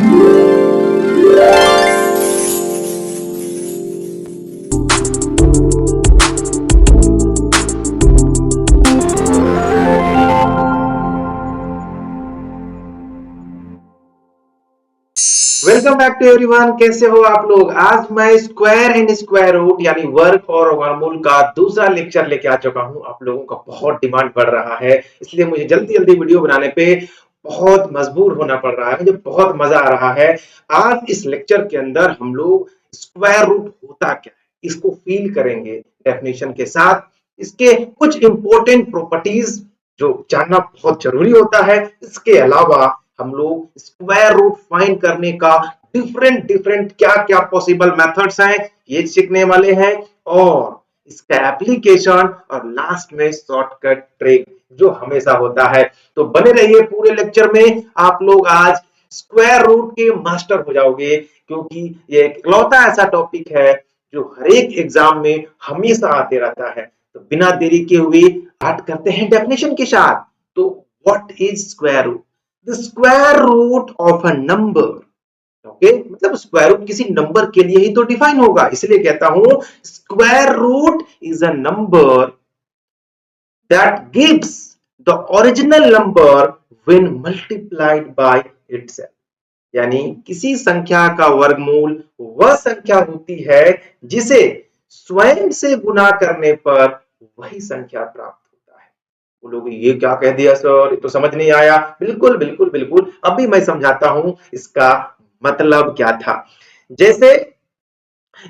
Welcome back to everyone. कैसे हो आप लोग? आज मैं स्क्वायर एंड स्क्वायर रूट यानी वर्ग और वर्गमूल का दूसरा लेक्चर लेके आ चुका हूं। आप लोगों का बहुत डिमांड बढ़ रहा है, इसलिए मुझे जल्दी जल्दी वीडियो बनाने पे बहुत मजबूर होना पड़ रहा है। मुझे बहुत मजा आ रहा है। आज इस लेक्चर के अंदर हम लोग स्क्वायर रूट होता क्या है इसको फील करेंगे डेफिनेशन के साथ। इसके कुछ इंपॉर्टेंट प्रॉपर्टीज जो जानना बहुत जरूरी होता है। इसके अलावा हम लोग स्क्वायर रूट फाइंड करने का डिफरेंट डिफरेंट क्या क्या पॉसिबल मेथड्स हैं ये सीखने वाले हैं, और इसका एप्लीकेशन, और लास्ट में शॉर्टकट ट्रिक जो हमेशा होता है। तो बने रहिए पूरे लेक्चर में। आप लोग आज स्क्वायर रूट के मास्टर हो जाओगे, क्योंकि ये एक इकलौता ऐसा टॉपिक है जो हर एक एग्जाम में हमेशा आते रहता है। तो बिना देरी के हुए स्टार्ट करते हैं डेफिनेशन के साथ। तो what is square root? The square root of a number. Okay, मतलब स्क्वायर रूट किसी नंबर के लिए ही तो डिफाइन होगा, इसलिए कहता हूं square root is a number that gives the original number when multiplied by itself. यानी किसी संख्या का वर्गमूल वह संख्या होती है जिसे स्वयं से गुना करने पर वही संख्या प्राप्त होता है। बोलोगे ये क्या कह दिया सर, ये तो समझ नहीं आया। बिल्कुल बिल्कुल बिल्कुल, अभी मैं समझाता हूं इसका मतलब क्या था। जैसे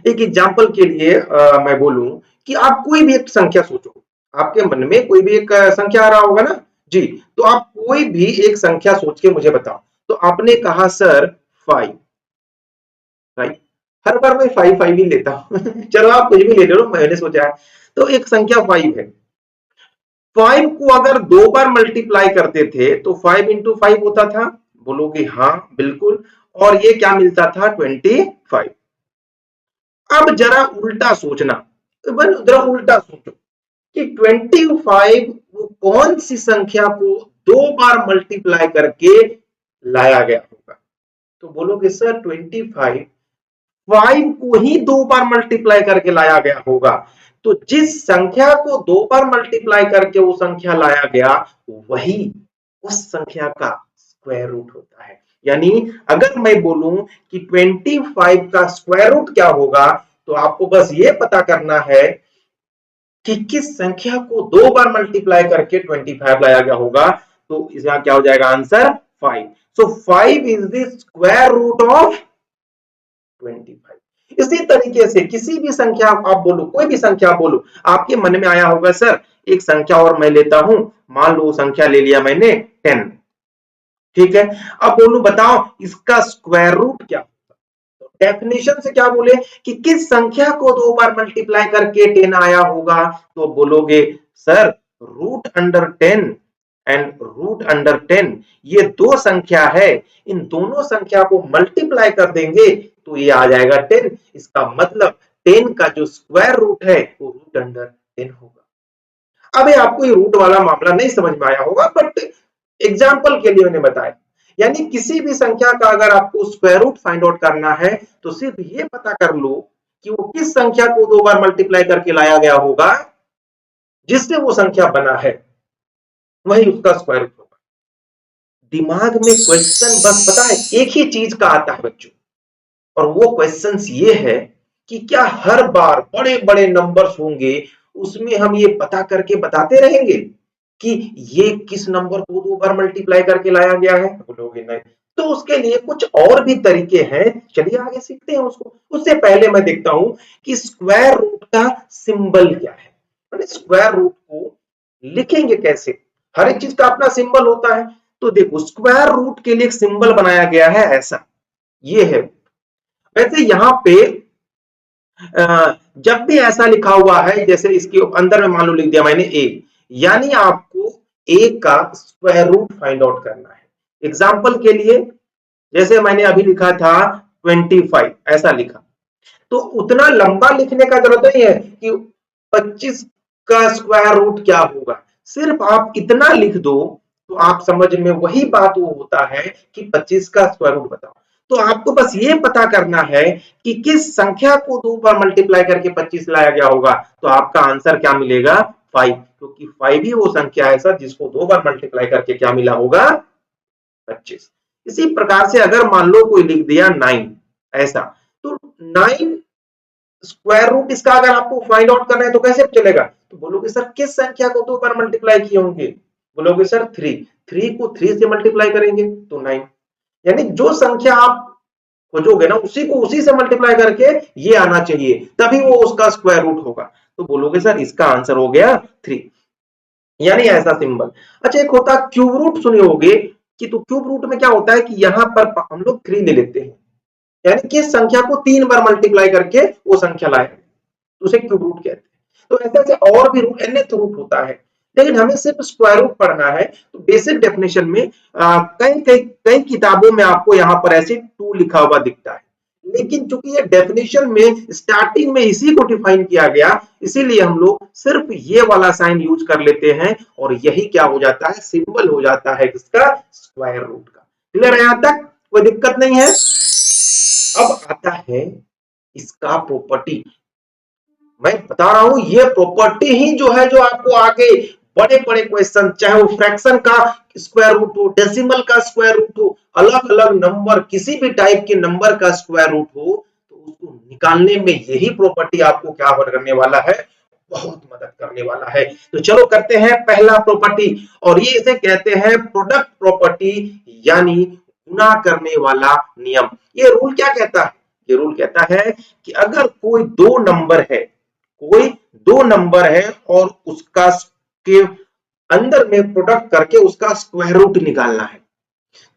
एक एग्जांपल के लिए मैं बोलूं कि आप कोई भी एक संख्या सोचो। आपके मन में कोई भी एक संख्या आ रहा होगा ना जी। तो आप कोई भी एक संख्या सोच के मुझे बताओ। तो आपने कहा सर 5, राइट। हर बार मैं 5 5 ही लेता हूं चलो आप कुछ भी ले लो, मैंने सोचा है। तो एक संख्या 5 है। 5 को अगर दो बार मल्टीप्लाई करते थे तो 5 इंटू 5 होता था। बोलोगे हाँ बिल्कुल। और ये क्या मिलता था? 25। अब जरा उल्टा सोचना, जरा उल्टा सोचो कि 25 वो कौन सी संख्या को दो बार मल्टीप्लाई करके लाया गया होगा? तो बोलोगे सर 25 5 को ही दो बार मल्टीप्लाई करके लाया गया होगा। तो जिस संख्या को दो बार मल्टीप्लाई करके वो संख्या लाया गया, वही उस संख्या का स्क्वायर रूट होता है। यानी अगर मैं बोलूं कि 25 का स्क्वायर रूट क्या होगा, तो आपको बस ये पता करना है कि किस संख्या को दो बार मल्टीप्लाई करके 25 लाया गया होगा। तो इसका क्या हो जाएगा answer? 5। So 5 is the square root of 25। इसी तरीके से किसी भी संख्या आप बोलो, कोई भी संख्या बोलो, आपके मन में आया होगा सर एक संख्या और मैं लेता हूं। मान लो संख्या ले लिया मैंने 10, ठीक है। अब बोलूं बताओ इसका स्क्वायर रूट क्या? डेफिनेशन से क्या बोले कि किस संख्या को दो बार मल्टीप्लाई करके 10 आया होगा? तो बोलोगे sir root under 10 and root under 10 ये दो संख्या है। इन दोनों संख्या को मल्टीप्लाई कर देंगे तो ये आ जाएगा 10। इसका मतलब 10 का जो स्क्वायर रूट है वो रूट अंडर 10 होगा। अभी आपको ये रूट वाला मामला नहीं समझ में आया होगा, बट एग्जाम्पल के लिए मैंने बताया। यानी किसी भी संख्या का अगर आपको स्क्वायर रूट फाइंड आउट करना है तो सिर्फ ये पता कर लो कि वो किस संख्या को दो बार मल्टीप्लाई करके लाया गया होगा, जिससे वो संख्या बना है वही उसका स्क्वायर रूट होगा। दिमाग में क्वेश्चन बस पता है एक ही चीज का आता है बच्चों, और वो क्वेश्चन ये है कि क्या हर बार बड़े बड़े नंबर्स होंगे उसमें हम ये पता करके बताते रहेंगे कि ये किस नंबर को दो बार मल्टीप्लाई करके लाया गया है? बोलोगे नहीं। तो उसके लिए कुछ और भी तरीके हैं, चलिए आगे सीखते हैं उसको। उससे पहले मैं देखता हूं कि स्क्वायर रूट का सिंबल क्या है, मैंने स्क्वायर रूट को लिखेंगे कैसे। हर एक चीज का अपना सिंबल होता है। तो देखो स्क्वायर रूट के लिए एक सिंबल बनाया गया है ऐसा, ये है। वैसे यहां पे जब भी ऐसा लिखा हुआ है, जैसे इसके अंदर में मान लो लिख दिया मैंने ए, यानी आपको ए का स्क्वायर रूट फाइंड आउट करना है। एग्जाम्पल के लिए जैसे मैंने अभी लिखा था 25 ऐसा लिखा, तो उतना लंबा लिखने का जरूरत नहीं है कि 25 का स्क्वायर रूट क्या होगा। सिर्फ आप इतना लिख दो तो आप समझ में वही बात वो होता है कि 25 का स्क्वायर रूट बताओ। तो आपको बस ये पता करना है कि किस संख्या को 2 बार मल्टीप्लाई करके 25 लाया गया होगा, तो आपका आंसर क्या मिलेगा 5, क्योंकि 5 ही वो संख्या है सर जिसको 2 बार मल्टीप्लाई करके क्या मिला होगा 25। इसी प्रकार से अगर मान लो कोई लिख दिया 9 ऐसा, तो 9 स्क्वायर रूट इसका अगर आपको फाइंड आउट करना है तो कैसे चलेगा, तो बोलोगे सर किस संख्या को 2 बार मल्टीप्लाई किए होंगे, बोलोगे सर 3 को 3 से मल्टीप्लाई करेंगे तो 9, यानी जो संख्या आप खोजोगे ना उसी को उसी से मल्टीप्लाई करके ये आना चाहिए, तभी वो उसका स्क्वायर रूट होगा। तो बोलोगे सर इसका आंसर हो गया 3, यानी ऐसा सिंबल। अच्छा एक होता क्यूब रूट, सुने होगे कि तो क्यूब रूट में क्या होता है कि यहाँ पर हम लोग 3 ले लेते हैं, यानी किस संख्या को 3 बार मल्टीप्लाई करके वो संख्या लाए, तो उसे क्यूब रूट कहते हैं। तो ऐसे ऐसे और भी रूट nth रूट होता है, लेकिन हमें सिर्फ स्क्वायर रूट पढ़ना है। तो बेसिक डेफिनेशन में कई कई कई किताबों में आपको यहाँ पर ऐसे 2 लिखा हुआ दिखता है, लेकिन चूंकि ये डेफिनेशन में स्टार्टिंग में इसी को डिफाइन किया गया, इसीलिए हम लोग सिर्फ ये वाला साइन यूज कर लेते हैं और यही क्या हो जाता है सिंबल हो जाता है किसका स्क्वायर रूट का। क्लियर है यहाँ तक, कोई दिक्कत नहीं है। अब आता है इसका प्रॉपर्टी, मैं बता रहा हूं ये प्रॉपर्टी ही जो है जो आपको आगे बड़े बड़े क्वेश्चन, चाहे वो फ्रैक्शन का स्क्वायर रूट हो, डेसिमल का स्क्वायर रूट हो, अलग अलग नंबर किसी भी टाइप के नंबर का स्क्वायर रूट हो, तो उसको निकालने में यही प्रॉपर्टी आपको क्या करने वाला है, बहुत मदद करने वाला है। तो चलो करते हैं पहला प्रॉपर्टी, और ये इसे कहते हैं प्रोडक्ट प्रॉपर्टी, यानी गुना करने वाला नियम। ये रूल क्या कहता है, ये रूल कहता है कि अगर कोई दो नंबर है, कोई दो नंबर है और उसका के अंदर में प्रोडक्ट करके उसका स्क्वायर रूट निकालना है,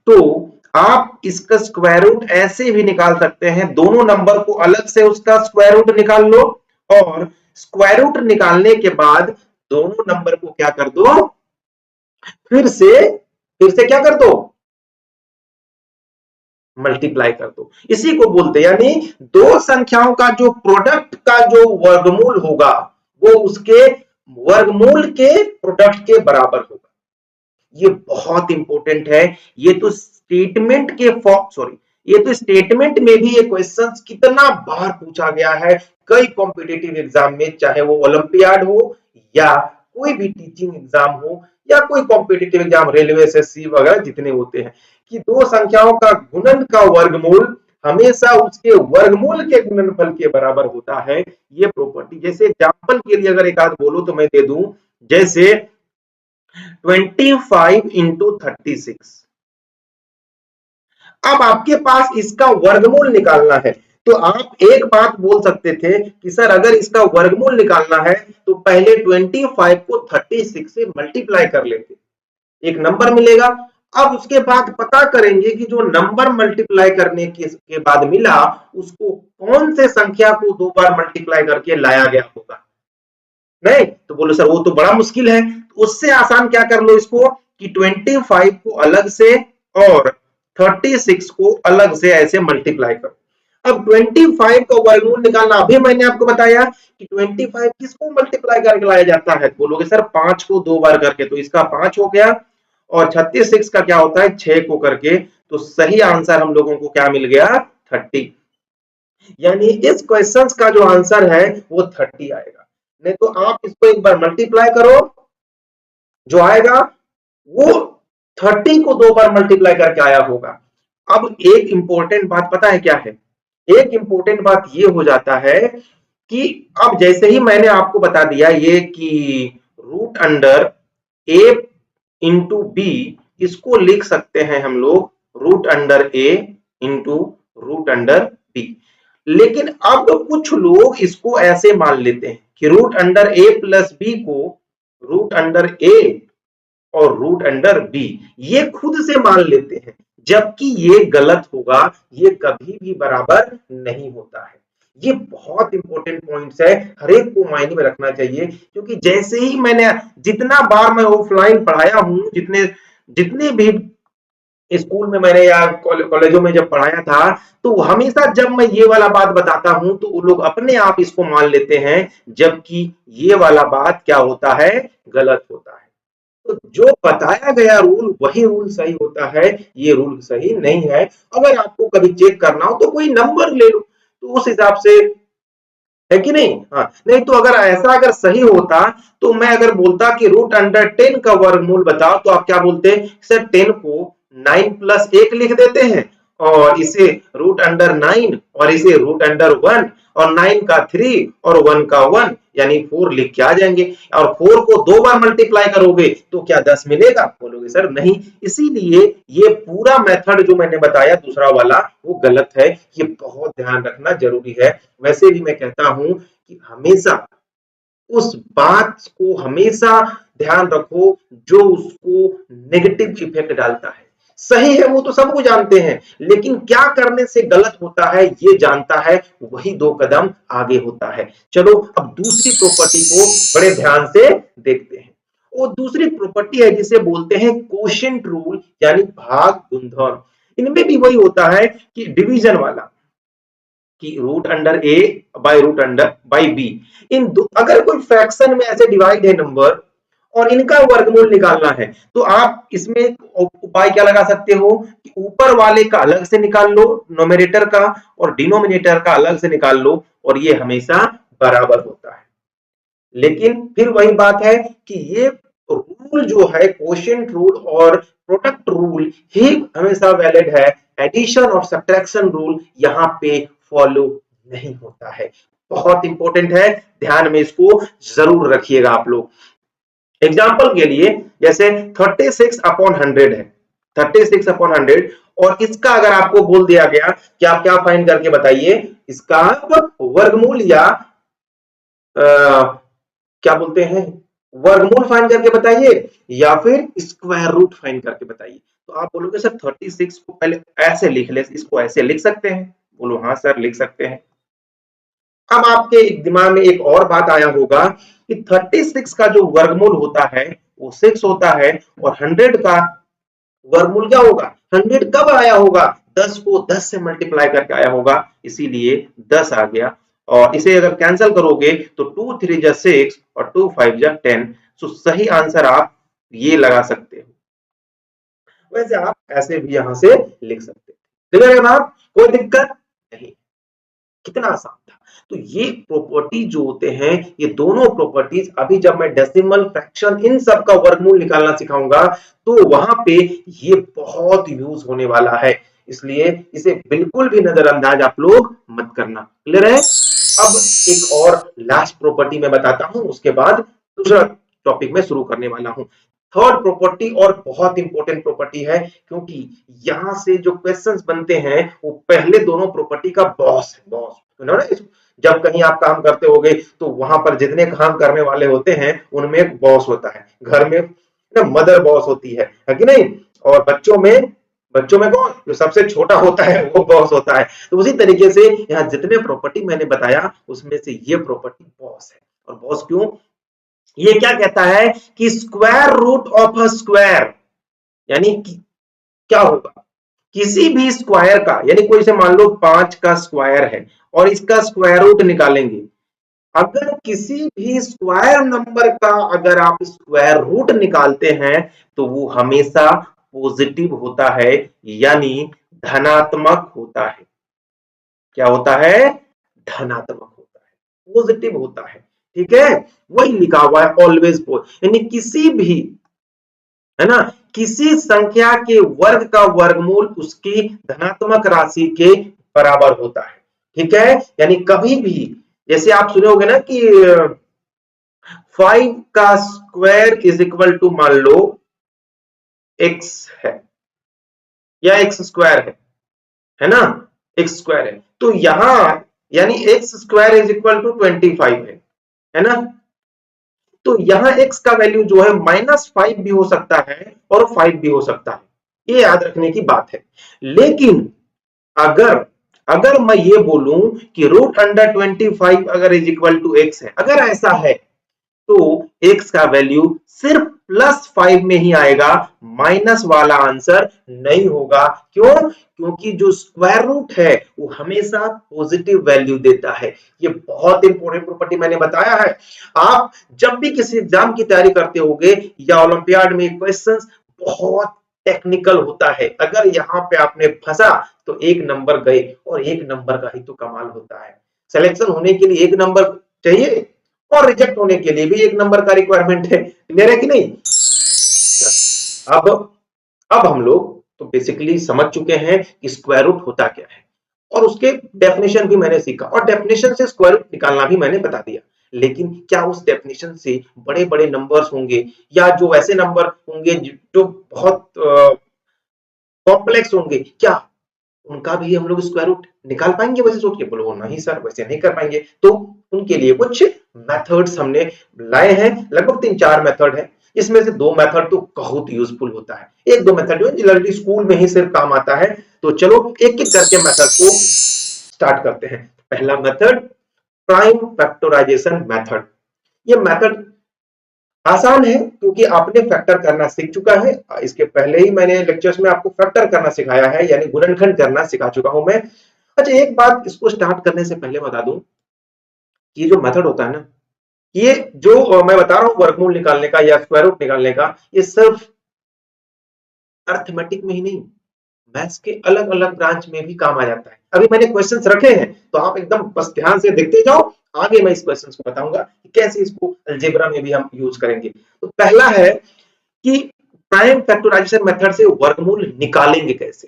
तो आप इसका स्क्वायर रूट ऐसे भी निकाल सकते हैं, दोनों नंबर को अलग से उसका स्क्वायर रूट निकाल लो और स्क्वायर रूट निकालने के बाद दोनों नंबर को क्या कर दो, फिर से क्या कर दो, मल्टीप्लाई कर दो। इसी को बोलते यानी दो संख्याओं का जो प्रोडक्ट का जो वर्गमूल होगा वो उसके वर्गमूल के प्रोडक्ट के बराबर होगा। ये बहुत इंपॉर्टेंट है। ये तो स्टेटमेंट के सॉरी ये तो स्टेटमेंट में भी ये क्वेश्चन कितना बार पूछा गया है कई कॉम्पिटिटिव एग्जाम में, चाहे वो ओलंपियाड हो या कोई भी टीचिंग एग्जाम हो या कोई कॉम्पिटिटिव एग्जाम रेलवे एसएससी वगैरह जितने होते हैं, कि दो संख्याओं का गुणन का वर्गमूल हमेशा उसके वर्गमूल के गुणनफल के बराबर होता है। ये प्रॉपर्टी जैसे एग्जांपल के लिए अगर एक आध बोलो तो मैं दे दूं, जैसे 25 इंटू 36, अब आपके पास इसका वर्गमूल निकालना है, तो आप एक बात बोल सकते थे कि सर अगर इसका वर्गमूल निकालना है तो पहले 25 को 36 से मल्टीप्लाई कर लेते, एक नंबर मिलेगा। अब उसके बाद पता करेंगे कि जो नंबर मल्टीप्लाई करने के बाद मिला उसको कौन से संख्या को दो बार मल्टीप्लाई करके लाया गया होगा। नहीं तो बोलो सर वो तो बड़ा मुश्किल है, तो उससे आसान क्या कर लो इसको कि 25 को अलग से और 36 को अलग से ऐसे मल्टीप्लाई करो। अब 25 का वर्गमूल निकालना अभी मैंने आपको बताया कि 25 किसको मल्टीप्लाई करके लाया जाता है, बोलोगे सर 5 को दो बार करके, तो इसका 5 हो गया, और 36 का क्या होता है 6 को करके, तो सही आंसर हम लोगों को क्या मिल गया 30, यानी इस क्वेश्चन का जो आंसर है वो 30 आएगा। नहीं तो आप इसको एक बार मल्टीप्लाई करो, जो आएगा वो 30 को दो बार मल्टीप्लाई करके आया होगा। अब एक इंपॉर्टेंट बात पता है क्या है, एक इंपॉर्टेंट बात ये हो जाता है कि अब जैसे ही मैंने आपको बता दिया ये कि रूट अंडर ए इंटू बी, इसको लिख सकते हैं हम लोग रूट अंडर ए इंटू रूट अंडर बी, लेकिन अब कुछ लोग इसको ऐसे मान लेते हैं कि रूट अंडर ए प्लस बी को रूट अंडर ए और रूट अंडर बी ये खुद से मान लेते हैं, जबकि ये गलत होगा, ये कभी भी बराबर नहीं होता है। ये बहुत इंपॉर्टेंट पॉइंट्स है, हर एक को मायने में रखना चाहिए, क्योंकि जैसे ही मैंने जितना बार मैं ऑफलाइन पढ़ाया हूं, जितने जितने भी स्कूल में मैंने या कॉलेजों में जब पढ़ाया था, तो हमेशा जब मैं ये वाला बात बताता हूं तो वो लोग अपने आप इसको मान लेते हैं, जबकि ये वाला बात क्या होता है गलत होता है। तो जो बताया गया रूल वही रूल सही होता है, ये रूल सही नहीं है। अगर आपको कभी चेक करना हो तो कोई नंबर ले लो, तो उस हिसाब से, है कि नहीं? हाँ, नहीं तो अगर ऐसा अगर सही होता तो मैं अगर बोलता कि रूट अंडर 10 का वर्गमूल बताओ, तो आप क्या बोलते? सर 10 को 9 प्लस 1 लिख देते हैं, और इसे रूट अंडर 9 और इसे रूट अंडर 1, और 9 का 3 और 1 का 1 यानी 4 लिख के आ जाएंगे। और 4 को 2 बार मल्टीप्लाई करोगे तो क्या 10 मिलेगा? बोलोगे सर नहीं। इसीलिए ये पूरा मेथड जो मैंने बताया दूसरा वाला वो गलत है, ये बहुत ध्यान रखना जरूरी है। वैसे भी मैं कहता हूं कि हमेशा उस बात को हमेशा ध्यान रखो जो उसको नेगेटिव इफेक्ट डालता है। सही है वो तो सबको जानते हैं, लेकिन क्या करने से गलत होता है ये जानता है, वही 2 कदम आगे होता है। चलो अब दूसरी प्रॉपर्टी को बड़े ध्यान से देखते हैं। वो दूसरी प्रॉपर्टी है जिसे बोलते हैं कोशेंट रूल, यानी भाग गुणधर्म। इनमें भी वही होता है कि डिवीजन वाला, कि root under A by root under by B, इन दो अगर कोई फ्रैक्शन में ऐसे डिवाइड है नंबर और इनका वर्गमूल निकालना है, तो आप इसमें उपाय क्या लगा सकते हो कि ऊपर वाले का अलग से निकाल लो नोमिनेटर का, और डिनोमिनेटर का अलग से निकाल लो, और ये हमेशा बराबर होता है। लेकिन फिर वही बात है कि ये रूल जो है क्वोशिएंट रूल और प्रोडक्ट रूल ही हमेशा वैलिड है, एडिशन और सब्ट्रैक्शन रूल यहाँ पे फॉलो नहीं होता है। बहुत इंपॉर्टेंट है, ध्यान में इसको जरूर रखिएगा आप लोग। एग्जाम्पल के लिए जैसे 36/100 है, 36/100, और इसका अगर आपको बोल दिया गया कि आप क्या फाइंड करके बताइए, इसका आप वर्गमूल या क्या बोलते हैं, वर्गमूल फाइंड करके बताइए या फिर स्क्वायर रूट फाइंड करके बताइए। तो आप बोलोगे सर 36 को पहले ऐसे लिख ले, इसको ऐसे लिख सकते हैं? बोलो हाँ सर लिख सकते हैं। अब आपके दिमाग में एक और बात आया होगा कि 36 का जो वर्गमूल होता है वो 6 होता है, और 100 का वर्गमूल क्या होगा? 100 कब आया होगा? 10 को 10 से मल्टीप्लाई करके आया होगा, इसीलिए 10 आ गया। और इसे अगर कैंसिल करोगे तो 2 3 जा 6 और 2 5 जा 10। सो सही आंसर आप ये लगा सकते हो। वैसे आप ऐसे भी यहां से लिख सकते हो। क्लियर है बात? कोई दिक्कत नहीं, कितना आसान था। तो ये प्रॉपर्टी जो होते हैं, ये दोनों प्रॉपर्टीज अभी जब मैं डेसिमल फ्रैक्शन इन सब का वर्गमूल निकालना सिखाऊंगा तो वहां पे ये बहुत यूज होने वाला है, इसलिए इसे बिल्कुल भी नजरअंदाज आप लोग मत करना। क्लियर है? अब एक और लास्ट प्रॉपर्टी मैं बताता हूं, उसके बाद दूसरा टॉपिक में शुरू करने वाला हूं। थर्ड प्रॉपर्टी और बहुत इंपॉर्टेंट प्रॉपर्टी है, क्योंकि यहां से जो क्वेश्चंस बनते हैं वो पहले दोनों प्रॉपर्टी का बॉस है, बॉस। जब कहीं आप काम करते होगे तो वहां पर जितने काम करने वाले होते हैं उनमें एक बॉस होता है। घर में ना मदर बॉस होती है कि नहीं? और बच्चों में कौन? जो सबसे छोटा होता है वो बॉस होता है। तो उसी तरीके से यहाँ जितने प्रॉपर्टी मैंने बताया उसमें से ये प्रॉपर्टी बॉस है। और बॉस क्यों? ये क्या कहता है कि square root of a square, यानी कि क्या होगा, किसी भी स्क्वायर का, यानी कोई से मान लो 5 का स्क्वायर है और इसका स्क्वायर रूट निकालेंगे। अगर किसी भी स्क्वायर नंबर का अगर आप स्क्वायर रूट निकालते हैं तो वो हमेशा पॉजिटिव होता है, यानी धनात्मक होता है। क्या होता है? धनात्मक होता है, पॉजिटिव होता है। ठीक है, वही लिखा हुआ है ऑलवेज यानी किसी भी, है ना, किसी संख्या के वर्ग का वर्गमूल उसकी धनात्मक राशि के बराबर होता है। ठीक है, यानी कभी भी, जैसे आप सुने होंगे ना कि 5 का स्क्वायर इज इक्वल टू मान लो x है या x स्क्वायर है ना, x स्क्वायर है, तो यहां यानी x square is equal to 25 है ना, तो यहां x का वैल्यू जो है -5 भी हो सकता है और 5 भी हो सकता है, ये याद रखने की बात है। लेकिन अगर अगर मैं ये बोलूं कि रूट अंडर 25 अगर इज इक्वल टू x है, अगर ऐसा है तो x का वैल्यू सिर्फ +5 में ही आएगा, माइनस वाला आंसर नहीं होगा। क्यों? क्योंकि जो स्क्वायर रूट है वो हमेशा पॉजिटिव वैल्यू देता है। ये बहुत इंपॉर्टेंट प्रॉपर्टी मैंने बताया है। आप जब भी किसी एग्जाम की तैयारी करते होगे या ओलंपियाड में क्वेश्चंस बहुत टेक्निकल होता है, अगर यहाँ पे आपने फंसा तो एक नंबर गए, और एक नंबर का ही तो कमाल होता है। सिलेक्शन होने के लिए एक नंबर चाहिए और रिजेक्ट होने के लिए भी एक नंबर का रिक्वायरमेंट है। क्लियर है कि नहीं? अब हम लोग तो बेसिकली समझ चुके हैं कि स्क्वायर रूट होता क्या है, और उसके डेफिनेशन भी मैंने सीखा, और डेफिनेशन से स्क्वायर रूट निकालना भी मैंने बता दिया। लेकिन क्या उस डेफिनेशन से बड़े बड़े नंबर्स होंगे, या जो ऐसे नंबर होंगे जो बहुत कॉम्प्लेक्स होंगे, क्या उनका भी हम लोग स्क्वायर रूट निकाल पाएंगे? वैसे सोच के बोलो नहीं सर, वैसे नहीं कर पाएंगे। तो उनके लिए कुछ मेथड्स हमने लाए हैं, लगभग 3-4 मेथड है। इसमें से 2 मेथड तो बहुत यूजफुल होता है, एक दो मेथड जो जनरली स्कूल में ही सिर्फ काम आता है। तो चलो एक एक करके मेथड को स्टार्ट करते हैं। पहला मेथड, प्राइम फैक्टराइजेशन मेथड। ये मेथड आसान है क्योंकि आपने फैक्टर करना सीख चुका है। इसके पहले ही मैंने लेक्चर्स में आपको फैक्टर करना सिखाया है, यानी गुणनखंड करना सिखा चुका हूं मैं। अच्छा, एक बात इसको स्टार्ट करने से पहले बता दूं कि जो मेथड होता है ना, ये जो मैं बता रहा हूं वर्गमूल निकालने का या स्क्वायर रूट निकालने का, ये सिर्फ अर्थमेटिक में ही नहीं, मैथ्स के अलग अलग ब्रांच में भी काम आ जाता है। अभी मैंने क्वेश्चंस रखे हैं तो आप एकदम बस ध्यान से देखते जाओ, आगे मैं इस क्वेश्चंस को बताऊंगा कि कैसे इसको अलजेब्रा में भी हम यूज करेंगे। तो पहला है कि प्राइम फैक्टराइजेशन मेथड से वर्गमूल निकालेंगे कैसे।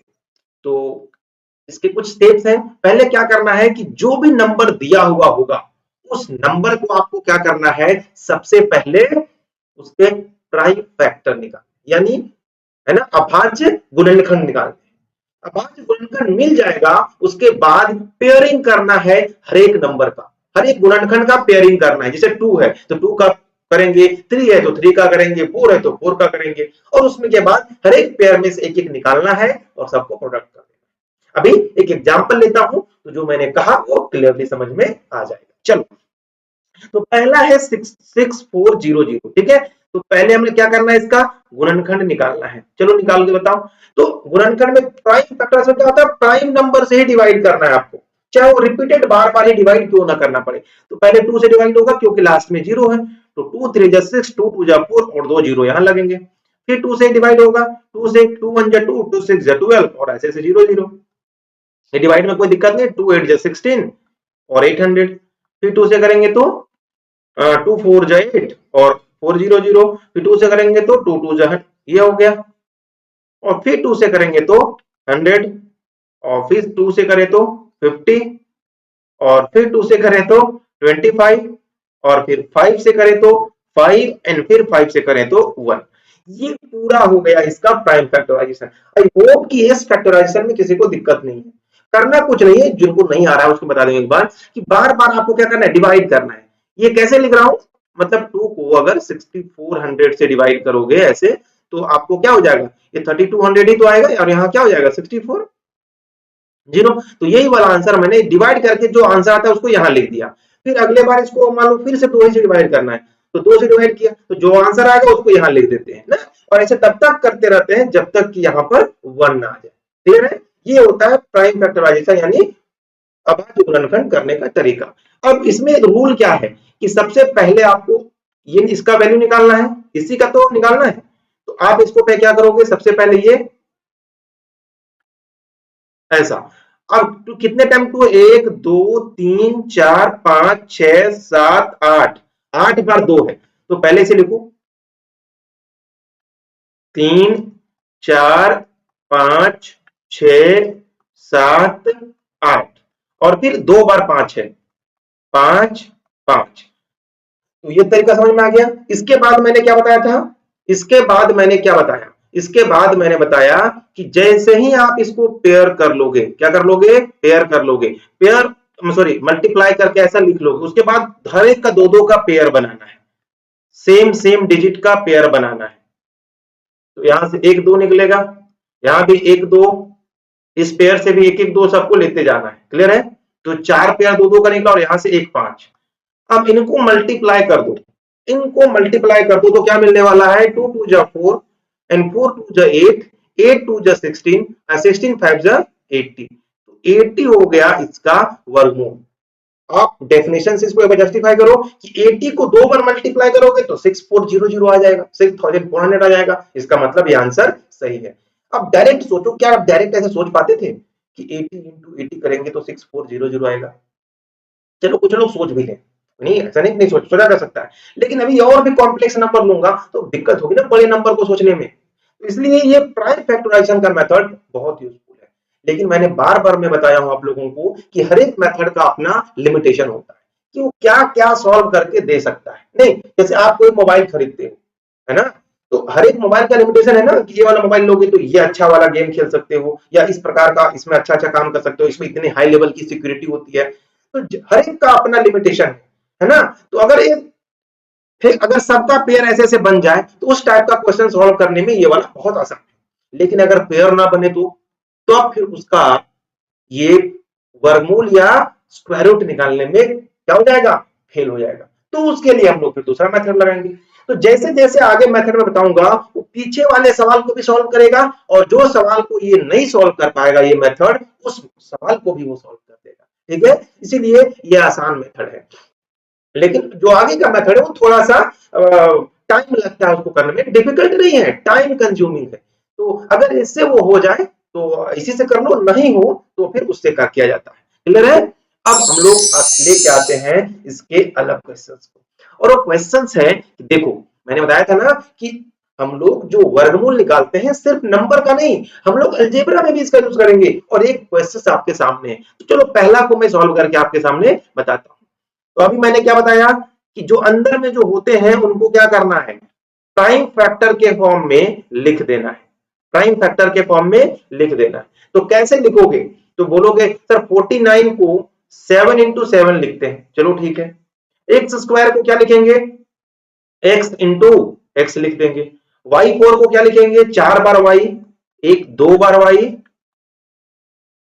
तो इसके कुछ स्टेप्स हैं। पहले क्या करना है कि जो भी नंबर दिया हुआ होगा उस नंबर को आपको क्या करना है, सबसे पहले उसके प्राइम फैक्टर निकाल, यानी है ना अभाज्य गुणनखंड निकालना। अभाज्य गुणनखंड मिल जाएगा, उसके बाद पेयरिंग करना है हर एक नंबर का, हर एक गुणनखंड का पेयरिंग करना है। जैसे 2 है तो 2 का करेंगे, 3 है तो 3 का करेंगे, 4 है तो 4 का करेंगे, और उसमें के बाद हर एक पेयर में से एक एक निकालना है और सबको प्रोडक्ट कर देना। अभी एक एग्जांपल लेता हूं तो जो मैंने कहा वो क्लियरली समझ में आ जाएगा। चलो, तो पहला है 6400, ठीक है। तो पहले हमें क्या करना है, इसका गुणनखंड निकालना है। चलो निकाल के बताओ। तो गुणनखंड में प्राइम फैक्टर से क्या होता है, प्राइम नंबर से ही डिवाइड करना है आपको, चाहे वो रिपीटेड बार बार ही डिवाइड क्यों ना करना पड़े। तो पहले 2 से डिवाइड होगा क्योंकि लास्ट में 0 है, तो 2 3 जा 6, 2 2 जा 4 और 2 0 यहां लगेंगे। फिर 2 से डिवाइड होगा, 2 से 2 1 जा 2, 2 6 जा 12 और ऐसे से 0 0। ये डिवाइड में कोई दिक्कत नहीं, 2 8 जा 16 और 800। फिर 2 से करेंगे तो 2 4 जा 8 और 4 0 0। फिर 2 से करेंगे तो 2 2 जा, ये हो गया। और फिर 2 से करेंगे तो 100, और फिर 2 से करें तो 50, और फिर 2 से करें तो 25, और फिर 5 से करें तो 5, एंड फिर 5 से करें तो 1। ये पूरा हो गया इसका प्राइम फैक्टराइजेशन। आई होप कि इस फैक्टराइजेशन में किसी को दिक्कत नहीं है। करना कुछ नहीं है, जिनको नहीं आ रहा है उसको बता देंगे एक बार कि बार बार आपको क्या करना है, डिवाइड करना है। ये कैसे लिख रहा हूं, मतलब 2 को अगर 6400 से डिवाइड करोगे ऐसे, तो आपको क्या हो जाएगा, ये 3200 ही तो आएगा, और यहाँ क्या हो जाएगा 64 0। तो यही वाला आंसर मैंने डिवाइड करके जो आंसर आता है उसको यहां लिख दिया। फिर अगले बार इसको मान लो फिर से 2 से डिवाइड करना है, तो 2 से डिवाइड किया तो जो आंसर आएगा उसको यहां लिख देते हैं ना, और ऐसे तब तक करते रहते हैं जब तक कि यहां पर 1 ना आ जाए। क्लियर है? ये होता है प्राइम फैक्टराइजेशन, यानी अभाज्य गुणनखंड करने का तरीका। अब इसमें रूल क्या है कि सबसे पहले आपको ये इसका वैल्यू निकालना है, इसी का तो निकालना है। तो आप इसको पे क्या करोगे, सबसे पहले ये ऐसा। अब तो कितने टाइम टू, 1 2 3 4 5 6 7 8, 8 बार 2 है, तो पहले से लिखो 3 4 5 6 7 8, और फिर 2 बार 5 है, 5 5। तो ये तरीका समझ में आ गया। इसके बाद मैंने क्या बताया था, इसके बाद मैंने क्या बताया, इसके बाद मैंने बताया कि जैसे ही आप इसको पेयर कर लोगे, क्या कर लोगे, पेयर कर लोगे, पेयर सॉरी मल्टीप्लाई करके ऐसा लिख लोगे, उसके बाद हर एक का 2 का पेयर बनाना है, सेम सेम डिजिट का पेयर बनाना है। तो यहां से 1 2 निकलेगा, यहां भी 1 2, इस पेयर से भी 1 1 2 सबको लेते जाना है। क्लियर है? तो 4 पेयर 2 2 का निकला, और यहां से 1 5। अब इनको मल्टीप्लाई कर दो, इनको मल्टीप्लाई कर दो तो क्या मिलने वाला है, 2 2 जा 4 एंड 4 2 जा 8, 8 2 जा 16, 16 5 जा 80, तो 80 हो गया इसका वर्गमूल। आप डेफिनेशन से इसको जस्टिफाई करो कि 80 को 2 बार मल्टीप्लाई करोगे तो 6400 आ जाएगा, 6400 आ जाएगा, इसका मतलब ये आंसर सही है। अब डायरेक्ट सोचो, क्या आप डायरेक्ट ऐसे सोच पाते थे कि 80 इंटू 80 करेंगे तो 6400 आएगा? चलो कुछ लोग सोच भी लें, नहीं ऐसा नहीं सोचा जा सकता है, लेकिन अभी और भी कॉम्प्लेक्स नंबर लूंगा तो दिक्कत होगी ना बड़े नंबर को सोचने में। तो इसलिए ये प्राइम फैक्टराइजेशन का मेथड बहुत यूजफुल है। लेकिन मैंने बार बार मैं बताया हूं आप लोगों को कि हर एक मेथड का अपना लिमिटेशन होता है कि वो क्या क्या सॉल्व करके दे सकता है। नहीं, जैसे आप कोई मोबाइल खरीदते हो, है ना, तो हर एक मोबाइल का लिमिटेशन है ना कि ये वाला मोबाइल लोगे तो ये अच्छा वाला गेम खेल सकते हो, या इस प्रकार का इसमें अच्छा अच्छा काम कर सकते हो, इसमें इतनी हाई लेवल की सिक्योरिटी होती है। तो हर एक का अपना लिमिटेशन है ना। तो अगर एक फिर अगर सबका पेयर ऐसे ऐसे बन जाए तो उस टाइप का क्वेश्चन सॉल्व करने में ये वाला बहुत आसान है। लेकिन अगर पेयर ना बने तो अब फिर उसका ये वर्गमूल या स्क्वायर रूट निकालने में क्या हो जाएगा, फेल हो जाएगा। तो उसके लिए हम लोग फिर दूसरा मेथड लगाएंगे। तो जैसे जैसे आगे मेथड में बताऊंगा वो पीछे वाले सवाल को भी सॉल्व करेगा, और जो सवाल को ये नहीं सॉल्व कर पाएगा ये मेथड, उस सवाल को भी वो सॉल्व कर देगा। ठीक है, इसीलिए ये आसान मेथड है। लेकिन जो आगे का मेथड है वो थोड़ा सा टाइम लगता है उसको करने में, डिफिकल्ट नहीं है, टाइम कंज्यूमिंग है। तो अगर इससे वो हो जाए तो इसी से कर लो, नहीं हो तो फिर उससे कर किया जाता है। क्लियर है? अब हम लोग लेके आते हैं इसके अलग क्वेश्चंस को, और वो क्वेश्चंस है कि देखो मैंने बताया था ना कि हम लोग जो वर्गमूल निकालते हैं सिर्फ नंबर का नहीं, हम लोग अलजेब्रा में भी इसका यूज करेंगे, और एक क्वेश्चन आपके सामने है। तो चलो पहला को मैं सॉल्व करके आपके सामने बताता हूँ। तो अभी मैंने क्या बताया कि जो अंदर में जो होते हैं उनको क्या करना है, प्राइम फैक्टर के फॉर्म में लिख देना है, प्राइम फैक्टर के फॉर्म में लिख देना है। तो कैसे लिखोगे, तो बोलोगे सर 49 को 7 इंटू 7 लिखते हैं, चलो ठीक है। एक्स स्क्वायर को क्या लिखेंगे, एक्स इंटू एक्स लिख देंगे। वाई फोर को क्या लिखेंगे, 4 बार वाई, एक 2 बार वाई,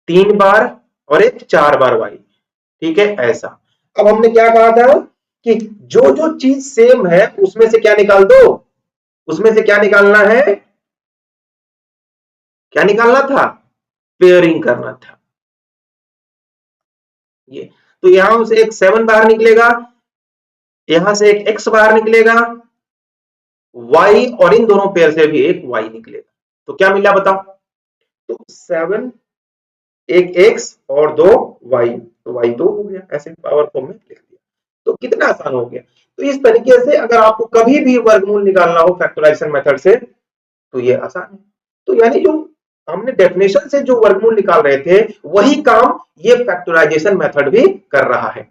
3 बार, और एक 4 बार वाई। ठीक है, ऐसा। अब हमने क्या कहा था कि जो जो चीज सेम है उसमें से क्या निकाल दो, उसमें से क्या निकालना है, क्या निकालना था, पेयरिंग करना था। ये तो यहां से एक 7 बाहर निकलेगा, यहां से एक x बाहर निकलेगा, y और इन दोनों पेयर से भी एक y निकलेगा। तो क्या मिला बताओ, तो 7, एक x और 2 y, तो y 2 हो गया, ऐसे पावर फॉर्म में लिख दिया। तो कितना आसान हो गया। तो इस तरीके से अगर आपको कभी भी वर्गमूल निकालना हो फैक्टराइजेशन मेथड से तो ये आसान है। तो यानी जो हमने डेफिनेशन से जो वर्गमूल निकाल रहे थे वही काम ये फैक्टराइजेशन मेथड भी कर रहा है।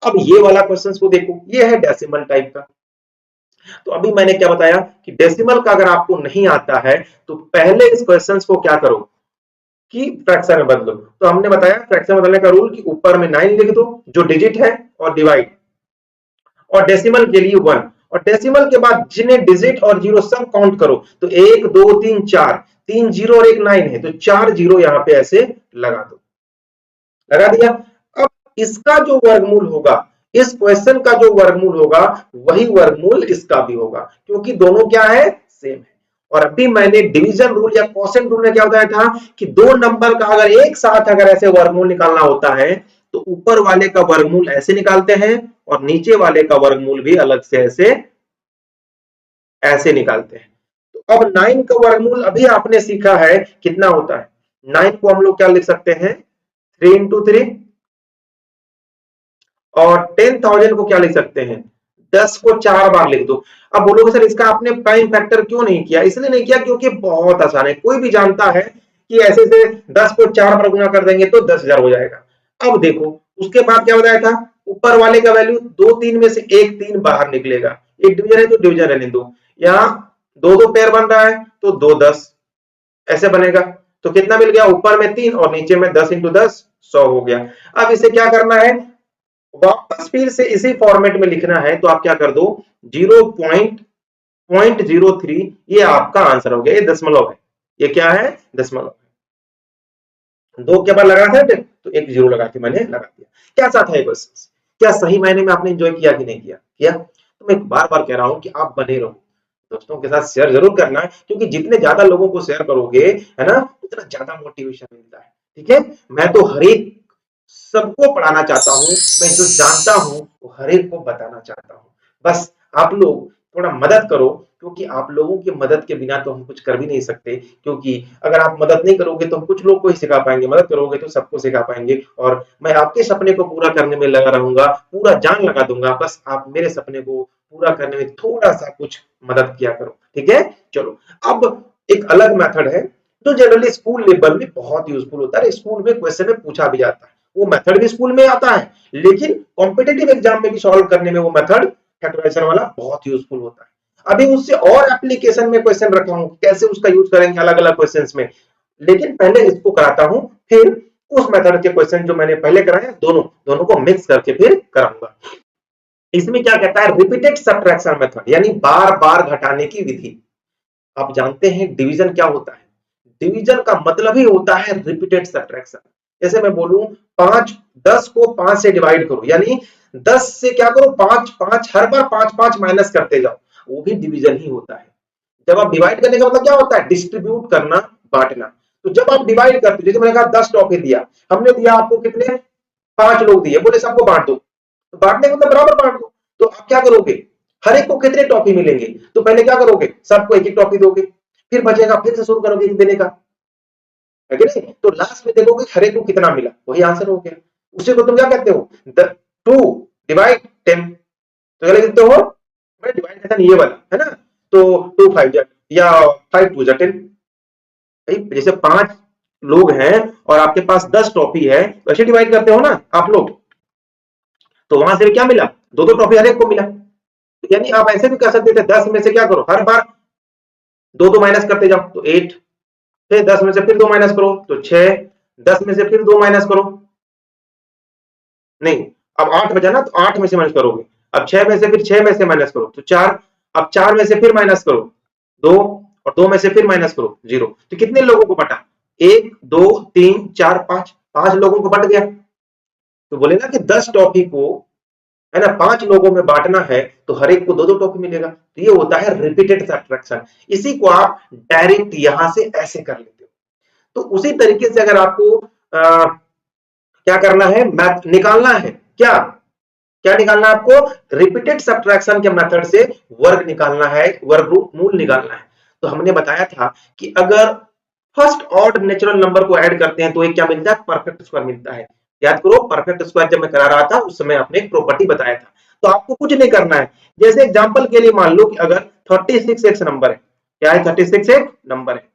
अब ये वाला क्वेश्चन को देखो, ये है डेसिमल टाइप का। तो अभी मैंने क्या बताया कि डेसिमल का अगर आपको नहीं आता है तो पहले इस क्वेश्चन को क्या करो कि फ्रैक्शन में बदलो। तो हमने बताया फ्रैक्शन बदलने का रूल कि ऊपर में 9 लिख दो जो डिजिट है, और डिवाइड, और डेसिमल के लिए 1, और डेसिमल के बाद जिन्हें डिजिट और जीरो सब काउंट करो, तो 1 2 3 4, 3 जीरो और एक 9 है, तो 4 जीरो यहां पे ऐसे लगा दो, लगा दिया। अब इसका जो वर्गमूल होगा, इस क्वेश्चन का जो वर्गमूल होगा वही वर्गमूल इसका भी होगा, क्योंकि दोनों क्या है, सेम है। और अभी मैंने डिवीजन रूल या क्वोशिएंट रूल में क्या बताया था कि दो नंबर का अगर एक साथ अगर ऐसे वर्गमूल निकालना होता है तो ऊपर वाले का वर्गमूल ऐसे निकालते हैं, और नीचे वाले का वर्गमूल भी अलग से ऐसे ऐसे निकालते हैं। तो अब 9 का वर्गमूल अभी आपने सीखा है कितना होता है, 9 को हम लोग क्या लिख सकते हैं, 3 इंटू 3, और 10,000 को क्या लिख सकते हैं, 10 को 4 बार लिख दो। अब बोलोगे सर इसका आपने प्राइम फैक्टर क्यों नहीं किया, इसलिए नहीं किया क्योंकि बहुत आसान है, कोई भी जानता है कि ऐसे से 10 को 4 बार गुना कर देंगे तो 10,000 हो जाएगा। अब देखो उसके बाद क्या बताया था, ऊपर वाले का वैल्यू दो तीन में से एक 3 बाहर निकलेगा, एक डिवीजन है तो डिवीजन रहने दो, यहाँ दो दो पेयर बन रहा है तो 2 10 ऐसे बनेगा। तो कितना मिल गया, ऊपर में 3 और नीचे में 10 इंटू 10 100 हो गया। अब इसे क्या करना है, वापस फिर से इसी फॉर्मेट में लिखना है, तो आप क्या कर दो 0.03, ये आपका आंसर हो गया, ये दशमलव है, ये क्या है, दशमलव। दो के बाद लगा था तो एक जीरो लगा के मैंने लगा दिया। कैसा था ये क्वेश्चन, क्या सही मायने में आपने एंजॉय किया कि नहीं किया, किया? तो मैं बार बार कह रहा हूं कि आप बने रहो, दोस्तों के साथ शेयर जरूर करना है, क्योंकि जितने ज्यादा लोगों को शेयर करोगे, है ना, उतना ज्यादा मोटिवेशन मिलता है। ठीक है, मैं तो हर एक सबको पढ़ाना चाहता हूँ, मैं जो जानता हूँ वो हर एक को बताना चाहता हूँ। बस आप लोग थोड़ा मदद करो, क्योंकि आप लोगों की मदद के बिना तो हम कुछ कर भी नहीं सकते, क्योंकि अगर आप मदद नहीं करोगे तो हम कुछ लोग को ही सिखा पाएंगे, मदद करोगे तो सबको सिखा पाएंगे। और मैं आपके सपने को पूरा करने में लगा रहूंगा, पूरा जान लगा दूंगा, बस आप मेरे सपने को पूरा करने में थोड़ा सा कुछ मदद किया करो। ठीक है, चलो। अब एक अलग मेथड है जो जनरली स्कूल लेवल में बहुत यूजफुल होता है, स्कूल में क्वेश्चन में पूछा भी जाता है, वो मेथड भी स्कूल में आता है, लेकिन कॉम्पिटेटिव एग्जाम में भी सॉल्व करने में वो मेथड फैक्टराइजेशन वाला बहुत यूजफुल होता है। अभी उससे और एप्लीकेशन में क्वेश्चन रखा हूं, कैसे उसका यूज करेंगे अलग अलग क्वेश्चंस में, लेकिन पहले इसको कराता हूं, फिर उस मेथड के क्वेश्चन जो मैंने पहले कराए दोनों दोनों को मिक्स करके फिर कराऊंगा। इसमें क्या कहता है, रिपीटेड सब्ट्रैक्शन मेथड, यानी बार बार घटाने की विधि। आप जानते हैं डिवीजन क्या होता है, डिवीजन का मतलब ही होता है रिपीटेड सब्ट्रैक्शन। जैसे मैं बोलूं 5, 10 को 5 से डिवाइड करो, यानी 10 से क्या करो, 5 5 हर बार 5 5 माइनस करते जाओ, वो भी डिवीजन ही होता है। जब आप डिवाइड करने का मतलब क्या होता है, डिस्ट्रीब्यूट करना, बांटना। तो जब आप डिवाइड करते हो, जैसे मैंने कहा 10 टॉफी दिया, हमने दिया आपको कितने, 5 लोग दिए, बोले सबको बांट दो, तो बांटने का मतलब बराबर बांट दो। तो आप क्या करोगे, हर एक को कितने टॉफी मिलेंगे, तो पहले क्या करोगे, सबको एक एक टॉफी दोगे, फिर बचेगा, फिर से शुरू करोगे एक देने का, है कि नहीं। तो लास्ट में देखोगे हर एक को कितना मिला, वही आंसर हो गया। उसी को तुम क्या कहते हो, 2 डिवाइड 10। तो क्या लिखते हो, मैं डिवाइड ये वाला है ना, तो 2 5 या 5 2 10। जैसे 5 लोग हैं और आपके पास 10 टॉफी है, वैसे डिवाइड करते हो ना आप लोग, तो वहां से क्या मिला, दो दो टॉफी हर एक को मिला। यानी आप ऐसे भी कर सकते थे, 10 में से क्या करो, हर बार दो दो माइनस करते जाओ, तो 8, फिर 10 में से फिर 2 माइनस करो तो 6, 10 में से फिर 2 माइनस करो, नहीं, अब 8 बचा ना, तो 8 में से माइनस करोगे, अब 6 में से फिर 6 में से माइनस करो तो 4, अब 4 में से फिर माइनस करो 2, और 2 में से फिर माइनस करो 0। तो कितने लोगों को बटा, 1 2 3 4 5, 5 लोगों को बट गया। तो बोले ना कि 10 टॉफी को, है ना, 5 लोगों में बांटना है, तो हर एक को दो दो टॉफी मिलेगा, तो ये होता है रिपीटेड सब्ट्रैक्शन। इसी को आप डायरेक्ट यहां से ऐसे कर लेते हो। तो उसी तरीके से अगर आपको क्या करना है, मैथ निकालना है, क्या क्या निकालना है आपको, रिपीटेड सब्ट्रैक्शन के मेथड से वर्ग निकालना है, वर्ग मूल निकालना है। तो हमने बताया था कि अगर फर्स्ट ऑर्डर नेचुरल नंबर को ऐड करते हैं तो एक क्या मिलता है, परफेक्ट स्क्वायर मिलता है। याद करो, परफेक्ट स्क्वायर जब मैं करा रहा था उस समय आपने एक प्रॉपर्टी बताया था। तो आपको कुछ नहीं करना है, जैसे एग्जांपल के लिए मान लो कि अगर 36 एक नंबर है, क्या है, 36 एक नंबर है।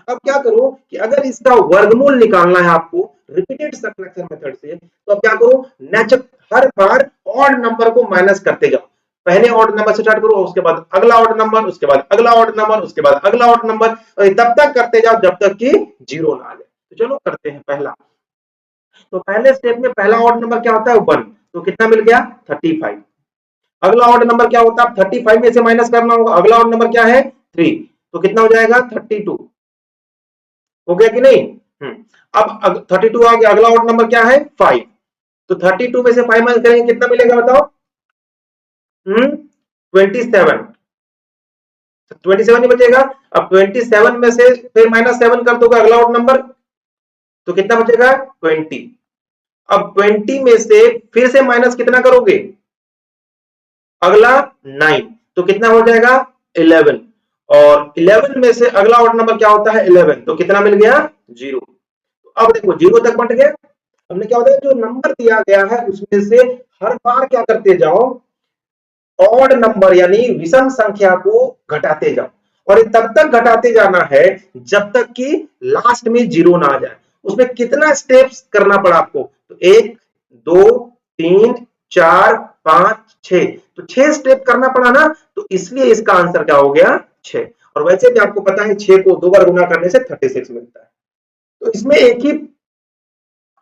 अब क्या करो कि अगर इसका वर्गमूल निकालना है आपको रिपीटेड सब्ट्रैक्शन मेथड से, तो अब क्या करो, नेचुरल हर बार ऑड नंबर को माइनस करते जाओ। पहले ऑड नंबर से स्टार्ट करो, उसके बाद अगला ऑड नंबर, उसके बाद अगला ऑड नंबर, उसके बाद अगला ऑड नंबर, और तब तक करते जाओ जब तक कि 0 ना आ जाए। तो चलो करते हैं पहला। तो पहले स्टेप में पहला ऑड नंबर क्या होता है, 1, तो कितना मिल गया, 35। अगला ऑड नंबर क्या होता है, 35 में से माइनस करना होगा, अगला ऑड नंबर क्या है, 3, तो कितना हो जाएगा, 32। हो गया कि नहीं। अब 32 आ गया, अगला ऑड नंबर क्या है, 5, तो 32 में से 5 माइनस करेंगे कितना मिलेगा बताओ, 27। 27 ही बचेगा। अब 27 में से फिर -7 कर दोगे अगला ऑड नंबर, तो कितना बचेगा, 20। अब 20 में से फिर से माइनस कितना करोगे, अगला 9, तो कितना हो जाएगा, 11। और 11 में से अगला ऑड नंबर क्या होता है, 11, तो कितना मिल गया, 0। अब देखो 0 तक बट गया। हमने क्या होता है, जो नंबर दिया गया है उसमें से हर बार क्या करते जाओ, ऑड नंबर यानी विषम संख्या को घटाते जाओ, और ये तब तक घटाते जाना है जब तक कि लास्ट में 0 ना आ जाए। उसमें कितना स्टेप्स करना पड़ा आपको, तो 1 2 3 4 5 6, तो 6 स्टेप करना पड़ा ना, तो इसलिए इसका आंसर क्या हो गया, 6। और वैसे भी आपको पता है 6 को 2 बार गुना करने से 36 मिलता है। तो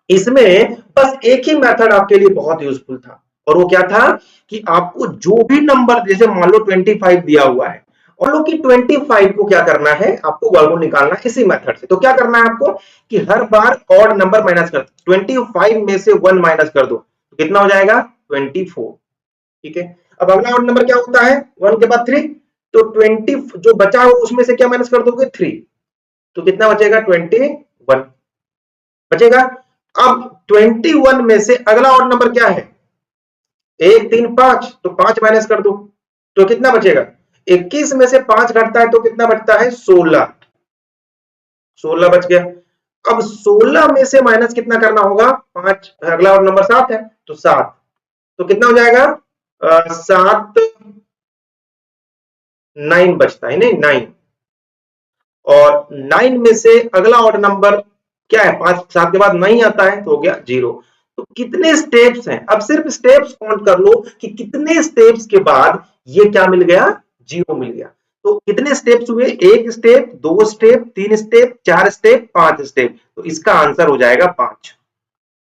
इसमें बस एक ही मेथड आपके लिए बहुत यूजफुल था, और वो क्या था कि आपको जो भी नंबर, जैसे मान लो 25 दिया हुआ है, और लो कि 25 को क्या करना है, आपको वर्गमूल निकालना है इसी मेथड से। तो क्या करना है आपको कि हर बार ऑड नंबर माइनस कर, 25 में से 1 माइनस कर दो, तो कितना हो जाएगा, 24। ठीक है। अब अगला ऑड नंबर क्या होता है, 1 के बाद 3, तो 20 जो बचा हो उसमें से क्या माइनस कर दोगे, 3, तो कितना बचेगा, 21 बचेगा। अब 21 में से अगला ऑड नंबर क्या है, 1 3 5, तो 5 माइनस कर दो, तो कितना बचेगा, 21 में से 5 घटता है तो कितना बचता है, 16 बच गया। अब 16 में से माइनस कितना करना होगा, 5, अगला ऑड नंबर 7 है, तो 7, तो कितना हो जाएगा, 7 9 बचता है, नहीं 9, और 9 में से अगला ऑड नंबर क्या है, 5 7 के बाद 9 आता है, तो हो गया 0। तो कितने स्टेप्स हैं, अब सिर्फ स्टेप्स काउंट कर लो कि कितने स्टेप्स के बाद ये क्या मिल गया, 0 मिल गया। तो कितने स्टेप्स हुए, 1 step, 2 step, 3 step, 4 step, 5 step, तो इसका आंसर हो जाएगा 5।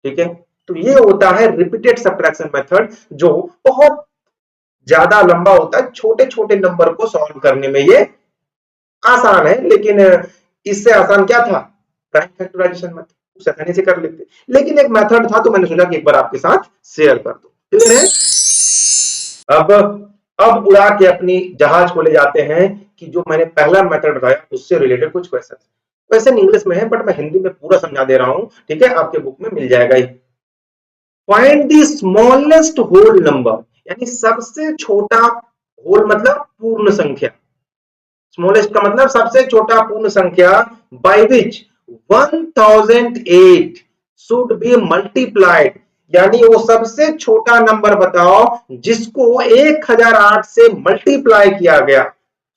ठीक है, तो ये होता है रिपीटेड सब्ट्रैक्शन मेथड, जो बहुत ज्यादा लंबा होता है, छोटे छोटे नंबर को सॉल्व करने में ये आसान है, लेकिन इससे आसान क्या था, प्राइम फैक्टराइजेशन मेथड, उसे आसानी से कर लेते, लेकिन एक मेथड था तो मैंने सोचा कि एक बार आपके साथ शेयर कर दूं। क्लियर है। अब उड़ा के अपनी जहाज को ले जाते हैं कि जो मैंने पहला मेथड बताया उससे रिलेटेड कुछ क्वेश्चन, क्वेश्चन इंग्लिश में है बट मैं हिंदी में पूरा समझा दे रहा हूं, ठीक है, आपके बुक में मिल जाएगा। Find the smallest whole number, यानी सबसे छोटा, होल मतलब पूर्ण संख्या, स्मॉलेस्ट का मतलब सबसे छोटा पूर्ण संख्या, by which 1008 should be multiplied, यानी वो सबसे छोटा नंबर बताओ जिसको 1008 से मल्टीप्लाई किया गया,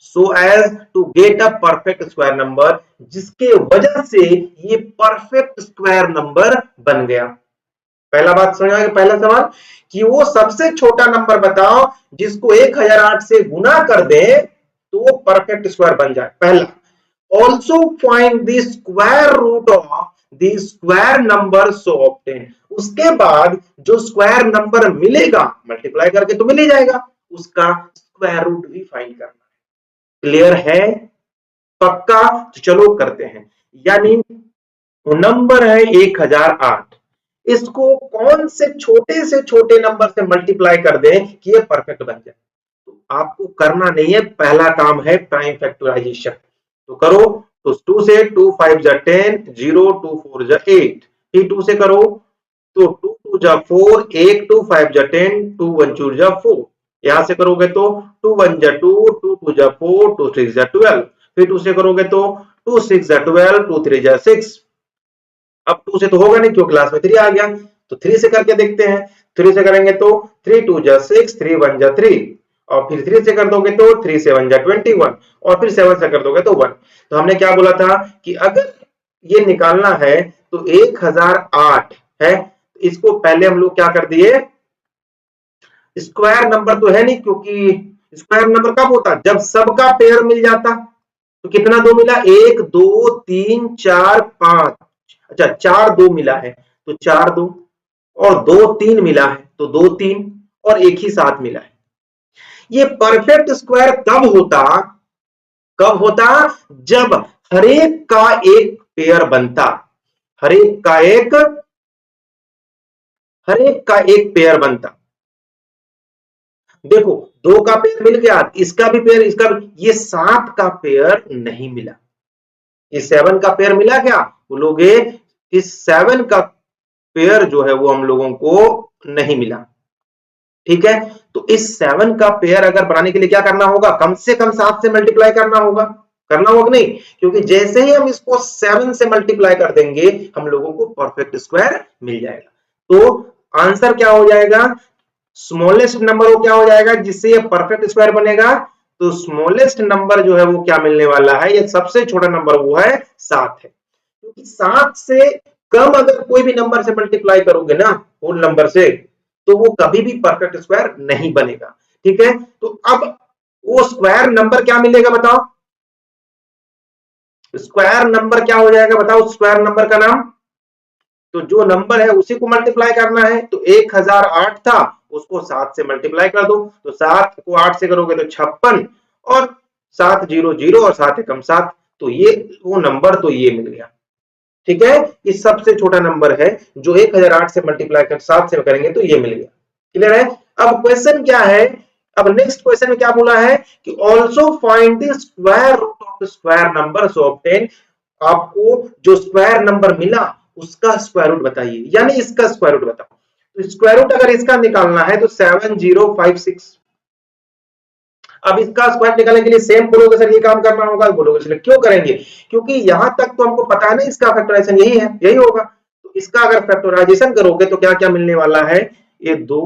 so as to get a perfect square number, जिसके वजह से ये परफेक्ट स्क्वायर नंबर बन गया। पहला बात समझ में, पहला सवाल कि वो सबसे छोटा नंबर बताओ जिसको 1008 से गुना कर दे तो वो परफेक्ट स्क्वायर बन जाए, पहला। Also find the square root of the square number so obtain, उसके बाद जो स्क्वायर नंबर मिलेगा मल्टीप्लाई करके तो मिल ही जाएगा, उसका स्क्वायर रूट भी फाइंड करना है। क्लियर है, पक्का, तो चलो करते हैं। यानी नंबर है 1008, इसको कौन से छोटे नंबर से मल्टीप्लाई कर दें कि ये परफेक्ट बन जाए, तो आपको करना नहीं है, पहला काम है प्राइम फैक्टराइजेशन, तो करो। तो 2 से 2 5 जा 10, 0 2 4 जा 8, फिर 2 से करो तो 2 2 जा 4, 1 2 5 जा 10, 2 1 2 जा 4, यहां से करोगे तो 2 1 जा 2, 2 2 जा 4, 2 6 जा 12, फिर 2 से करोगे तो 2 6 जा 12, 2 3 जा 6, अब 2 से तो होगा नहीं क्योंकि क्लास में 3 आ गया, तो 3 से करके देखते हैं। 3 से करेंगे तो 3 2 जा 6, 3 1 जा 3, और फिर 3 से कर दोगे तो 3 7 जा 21, और फिर 7 से कर दोगे तो 1। तो हमने क्या बोला था कि अगर ये निकालना है तो 1008 है, इसको पहले हम लोग क्या कर दिए, स्क्वायर नंबर तो है नहीं, क्योंकि स्क्वायर नंबर कब होता, जब सबका पेयर मिल जाता। तो कितना दो मिला, 1 2 3 4 5, अच्छा 4 2 मिला है तो 4 2, और 2 3 मिला है तो 2 3, और एक ही साथ मिला है। ये परफेक्ट स्क्वायर कब होता, जब हरेक का एक पेयर बनता, हरेक का एक पेयर बनता। देखो 2 का पेयर मिल गया, इसका भी पेयर, इसका भी, ये 7 का पेयर नहीं मिला, इस 7 का पेयर मिला क्या, बोलोगे इस 7 का पेयर जो है वो हम लोगों को नहीं मिला। ठीक है, तो इस 7 का पेयर अगर बनाने के लिए क्या करना होगा, कम से कम 7 से मल्टीप्लाई करना होगा नहीं, क्योंकि जैसे ही हम इसको 7 से मल्टीप्लाई कर देंगे हम लोगों को परफेक्ट स्क्वायर मिल जाएगा। तो आंसर क्या हो जाएगा, स्मॉलेस्ट नंबर वो क्या हो जाएगा जिससे ये परफेक्ट स्क्वायर बनेगा, तो स्मॉलेस्ट नंबर जो है वो क्या मिलने वाला है, ये सबसे छोटा नंबर वो है 7 है, क्योंकि 7 से कम अगर कोई भी नंबर से मल्टीप्लाई करोगे ना होल नंबर से, तो वो कभी भी परफेक्ट स्क्वायर नहीं बनेगा। ठीक है, तो अब वो स्क्वायर नंबर क्या मिलेगा बताओ, स्क्वायर नंबर क्या हो जाएगा बताओ, स्क्वायर नंबर का नाम, तो जो नंबर है उसी को मल्टीप्लाई करना है, तो 1008 था उसको 7 से मल्टीप्लाई कर दो, तो 7 को 8 से करोगे तो 56, और 7 0 0 और 7 एकम 7, तो ये वो नंबर तो ये मिल गया। ठीक है, ये सबसे छोटा नंबर है जो 1008 से मल्टीप्लाई कर 7 से करेंगे तो ये मिल गया। क्लियर है। अब क्वेश्चन क्या है, अब नेक्स्ट क्वेश्चन में क्या बोला है कि also find the square root of the square number so obtain, आपको जो स्क्वायर नंबर मिला उसका स्क्वायर रूट बताइए, यानी इसका स्क्वायर रूट बताओ। तो स्क्वायर रूट अगर इसका निकालना है तो 7056। अब इसका स्क्वायर निकालने के लिए सेम बोलोगे सर ये काम करना होगा, बोलोगे चलो क्यों करेंगे, क्योंकि यहां तक तो हमको पता है ना इसका फैक्टराइजेशन यही है, यही होगा। तो इसका अगर फैक्टराइजेशन करोगे तो क्या क्या मिलने वाला है, ये 2,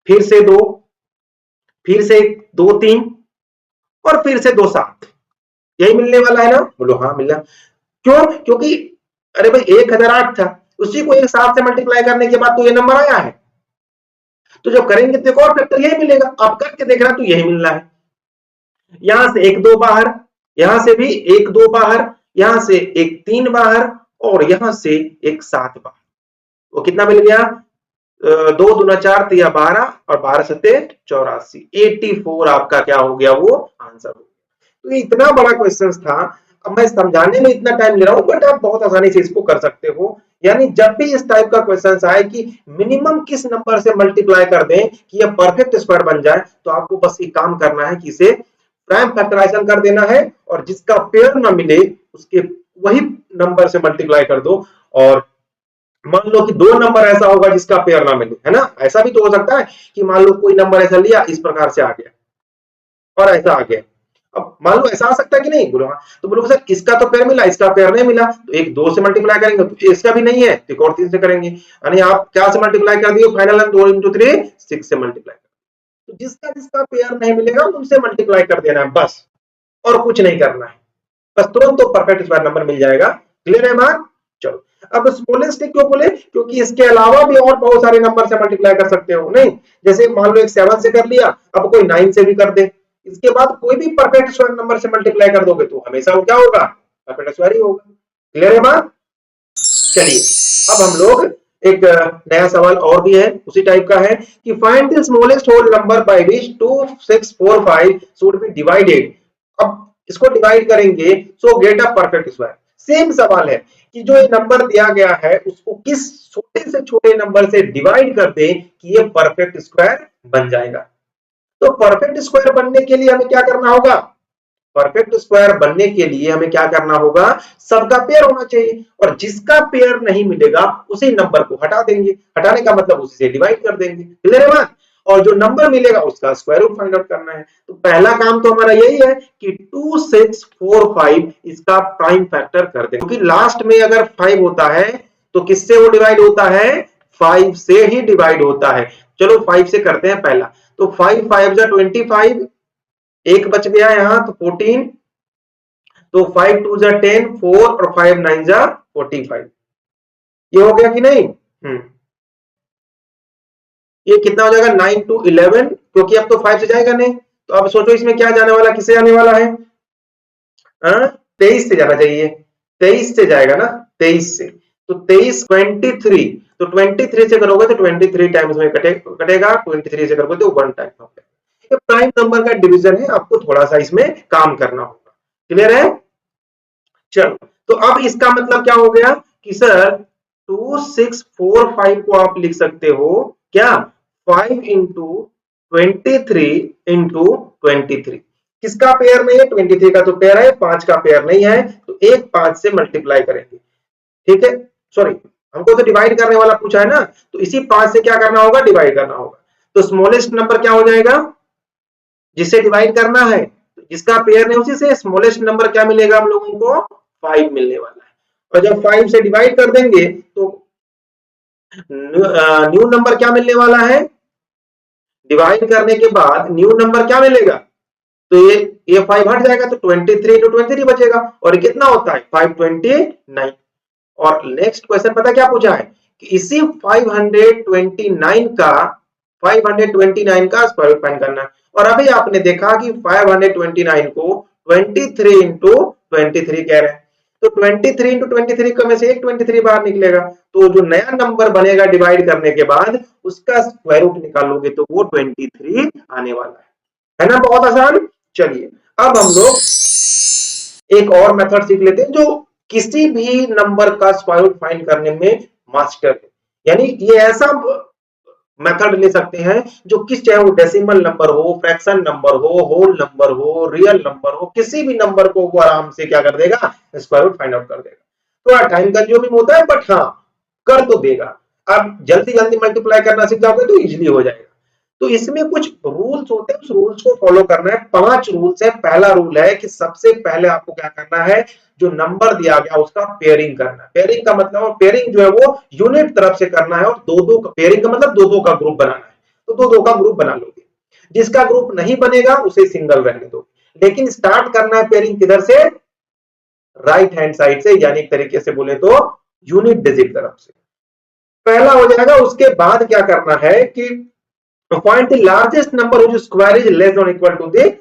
फिर से 2, फिर से 2 3 और फिर से 2 7, यही मिलने वाला है ना, बोलो हाँ मिला। क्यों, क्योंकि अरे भाई 1008 था, उसी को 1 7 से मल्टीप्लाई करने के बाद तो ये नंबर आया है, तो जब करेंगे तो एक और फैक्टर यही मिलेगा, आप करके देख रहा तो यही मिल रहा है। यहां से 1 2 बाहर, यहां से भी 1 2 बाहर, यहां से 1 3 बाहर और यहां से 1 7 बाहर, वो कितना मिल गया, 2 दूना 4 तिया 12 और 12 सत्ते 84, 84 आपका क्या हो गया, वो आंसर हो गया। तो ये इतना बड़ा क्वेश्चन था, अब मैं समझाने में इतना टाइम ले रहा हूं, बट आप बहुत आसानी से इसको कर सकते हो। यानी जब भी इस टाइप का क्वेश्चन आए कि मिनिमम किस नंबर से मल्टीप्लाई कर दें कि यह परफेक्ट स्क्वायर बन जाए, तो आपको बस ये काम करना है कि इसे प्राइम फैक्टराइजेशन कर देना है और जिसका पेयर ना मिले उसके वही नंबर से मल्टीप्लाई कर दो। और मान लो कि 2 नंबर ऐसा होगा जिसका पेयर ना मिले, है ना, ऐसा भी तो हो सकता है कि मान लो कोई नंबर ऐसा लिया इस प्रकार से आ गया और ऐसा आ गया। अब मान लो ऐसा आ सकता है कि नहीं, बोलो हाँ, तो बोलो सर इसका तो पेयर मिला इसका पेयर नहीं मिला, तो एक 2 से मल्टीप्लाई करेंगे, तो इसका भी नहीं है तो एक और 3 से करेंगे, यानी आप क्या से मल्टीप्लाई कर दिए फाइनल, 2 इंटू 3 6 से मल्टीप्लाई, तो जिसका जिसका पेयर नहीं मिलेगा उनसे मल्टीप्लाई कर देना है बस, और कुछ नहीं करना है, बस तुरंत तो परफेक्ट स्क्वायर नंबर मिल जाएगा। क्लियर है बात, चलो। अब स्मॉलेस्ट क्यों बोले, क्योंकि इसके अलावा भी और बहुत सारे नंबर से मल्टीप्लाई कर सकते हो, नहीं जैसे मान लो एक 7 से कर लिया, अब कोई 9 से भी कर दे, इसके बाद कोई भी परफेक्ट स्क्वायर नंबर से मल्टीप्लाई कर दोगे तो हमेशा वो क्या होगा, परफेक्ट स्क्वायर ही होगा। क्लियर है बात, चलिए अब हम लोग एक नया सवाल और भी है उसी टाइप का है कि find the smallest whole number by which 2645 should be divided. अब इसको डिवाइड करेंगे so get a perfect square. Same सवाल है कि जो ये नंबर दिया गया है उसको किस छोटे से छोटे नंबर से डिवाइड कर दें कि ये परफेक्ट स्क्वायर बन जाएगा। तो परफेक्ट स्क्वायर बनने के लिए हमें क्या करना होगा, परफेक्ट स्क्वायर बनने के लिए हमें क्या करना होगा, सबका पेयर होना चाहिए और जिसका पेयर नहीं मिलेगा उसी नंबर को हटा देंगे, हटाने का मतलब उसी से डिवाइड कर देंगे। क्लियर है बात, और जो नंबर मिलेगा उसका स्क्वायर रूट फाइंड आउट करना है। तो पहला काम तो हमारा यही है कि 2645 इसका प्राइम फैक्टर कर दें, क्योंकि लास्ट में अगर 5 होता है तो किससे वो डिवाइड होता है, 5 से ही डिवाइड होता है। चलो 5 से करते हैं पहला, तो 5 5 जा 25, एक बच गया यहां तो 14, तो 5 2 जा 10, 4 और 5 9 जा 45, ये हो गया कि नहीं। ये कितना हो जाएगा 9 टू 11, क्योंकि अब तो 5 से जाएगा नहीं, तो अब सोचो इसमें क्या जाने वाला, किसे आने वाला है, 23 से जाना चाहिए, 23 से जाएगा ना, 23 से, तो 23 23, तो 23 से करोगे तो 23 टाइम्स में कटेगा, 23 से करोगे तो 1 टाइम हो गया। ये प्राइम नंबर का डिवीजन है, आपको थोड़ा सा इसमें काम करना होगा। क्लियर है, चलो। तो अब इसका मतलब क्या हो गया कि सर 2645 को आप लिख सकते हो क्या, 5 इंटू 23 इंटू 23, किसका पेयर नहीं है, 23 का तो पेयर है, 5 का पेयर नहीं है, तो एक 5 से मल्टीप्लाई करेंगे, ठीक है, सॉरी हमको तो डिवाइड करने वाला पूछा है ना, तो इसी 5 से क्या करना होगा, डिवाइड करना होगा। तो स्मॉलेस्ट नंबर क्या हो जाएगा, जिसे डिवाइड करना है, जिसका पेयर नहीं उसी से स्मॉलेस्ट नंबर क्या मिलेगा हम लोगों को, 5 मिलने वाला है। और जब 5 से डिवाइड कर देंगे तो न्यू नंबर क्या मिलने वाला है, डिवाइड करने के बाद न्यू नंबर क्या मिलेगा, तो ये 5 हट जाएगा तो 23 टू 23 बचेगा, और ये कितना होता है 529। और नेक्स्ट क्वेश्चन पता क्या पूछा है कि इसी 529 का 529 का स्क्वायर रूट फाइंड करना है। और अभी आपने देखा कि 529 को 23 इंटू 23 कह रहे हैं, तो 23 इंटू 23 का में से एक 23 बाहर निकलेगा, तो जो नया नंबर बनेगा डिवाइड करने के बाद उसका स्क्वायर रूट निकालोगे तो वो 23 आने वाला है ना, बहुत आसान। चलिए अब हम लोग एक और मेथड सीख लेते हैं जो किसी भी नंबर का स्क्वायर रूट फाइंड करने में मास्टर है, यानी ये ऐसा मेथड ले सकते हैं जो किस, चाहे वो डेसिमल नंबर हो, फ्रैक्शन नंबर हो, होल नंबर हो, रियल नंबर हो, किसी भी नंबर को वो आराम से क्या कर देगा, स्क्वायर रूट फाइंड आउट कर देगा। थोड़ा टाइम कंज्यूमिंग होता है बट हाँ कर तो देगा। आप जल्दी जल्दी मल्टीप्लाई करना सीख जाओगे तो इजीली हो जाएगा। तो इसमें कुछ रूल्स होते हैं, उस रूल्स को फॉलो करना है। 5 रूल्स है। पहला रूल है कि सबसे पहले आपको क्या करना है, जो नंबर दिया गया उसका पेयरिंग करना है। पेयरिंग का मतलब, पेयरिंग जो है वो यूनिट तरफ से करना है, और दो दो का पेयरिंग का मतलब दो दो का ग्रुप बनाना है। तो दो दो का ग्रुप बना लोगे। जिसका ग्रुप नहीं बनेगा उसे सिंगल रहने दो। लेकिन स्टार्ट करना है पेयरिंग किधर से, राइट हैंड साइड से, यानी एक तरीके से बोले तो यूनिट डिजिट तरफ से पहला हो जाएगा। उसके बाद क्या करना है कि find the largest number which square is less than equal to the,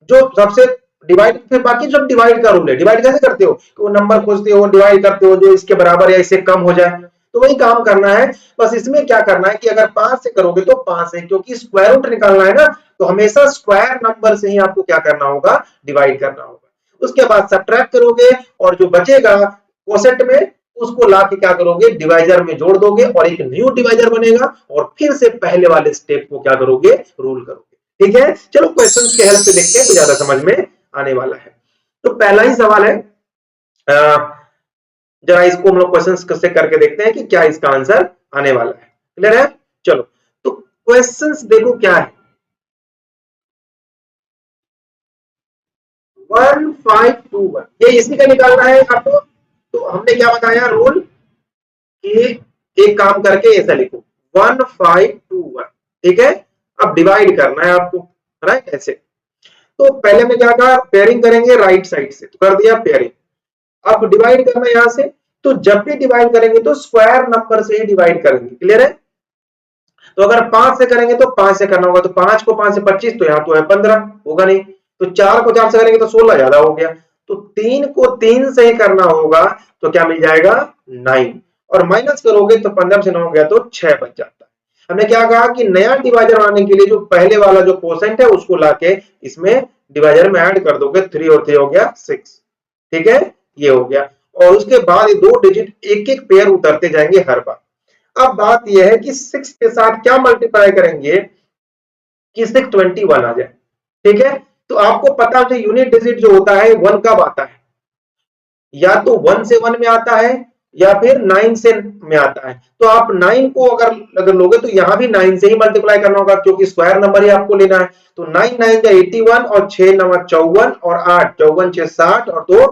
जो सबसे डिवाइड, फिर बाकी सब डिवाइड का रूल है। डिवाइड कैसे करते हो कि वो नंबर खोजते हो, डिवाइड करते हो जो इसके बराबर या इससे कम हो जाए, तो वही काम करना है। बस इसमें क्या करना है कि अगर 5 से करोगे तो 5 से, क्योंकि स्क्वायर रूट निकालना है ना, तो हमेशा स्क्वायर नंबर से ही आपको क्या करना होगा, डिवाइड करना होगा। उसके बाद सब्ट्रैक्ट करोगे और जो बचेगा कोसेंट में, उसको ला के क्या करोगे, डिवाइजर में जोड़ दोगे और एक न्यू डिवाइजर बनेगा, और फिर से पहले वाले स्टेप को क्या करोगे, रूल करोगे। ठीक है, चलो क्वेश्चन के हेल्प से देखते हैं तो ज्यादा समझ में आने वाला है। तो पहला ही सवाल है, जरा इसको हम लोग क्वेश्चन से करके देखते हैं कि क्या इसका आंसर आने वाला है। क्लियर है, चलो तो क्वेश्चंस देखो क्या है। 1521 ये इसी का निकालना है आपको। तो हमने क्या बताया रूल कि एक काम करके ऐसा लिखो 1521, ठीक है। अब डिवाइड करना है आपको, राइट, ऐसे। तो पहले में क्या कहा, पेयरिंग करेंगे राइट साइड से, तो कर दिया पेयरिंग। अब डिवाइड करना है यहां से, तो जब भी डिवाइड करेंगे तो स्क्वायर नंबर से ही डिवाइड करेंगे। क्लियर है, तो अगर 5 से करेंगे तो 5 से करना होगा, तो 5 को 5 से 25, तो यहाँ तो है 15, होगा नहीं। तो 4 को 4 से करेंगे तो 16 ज्यादा हो गया, तो 3 को 3 से ही करना होगा, तो क्या मिल जाएगा 9, और माइनस करोगे तो 15 से 9 गया तो 6 बच जाता है। हमने क्या कहा कि नया डिवाइजर बनाने के लिए जो पहले वाला जो कोसेंट है उसको लाके इसमें डिवाइजर में ऐड कर दोगे, 3 और 3 हो गया 6। ठीक है, ये हो गया। और उसके बाद ये दो डिजिट एक एक पेयर उतरते जाएंगे हर बार। अब बात यह है कि 6 के साथ क्या मल्टीप्लाई करेंगे कि 621 आ जाए। ठीक है, तो आपको पता है यूनिट डिजिट जो होता है 1 कब आता है, या तो 1 से 1 में आता है या फिर 9 से में आता है। तो आप 9 को अगर लोगे तो यहां भी 9 से ही मल्टीप्लाई करना होगा, क्योंकि स्क्वायर नंबर ही आपको लेना है। तो 9 9 का 81 और 6 9 54 और 8 54 6 60 और 2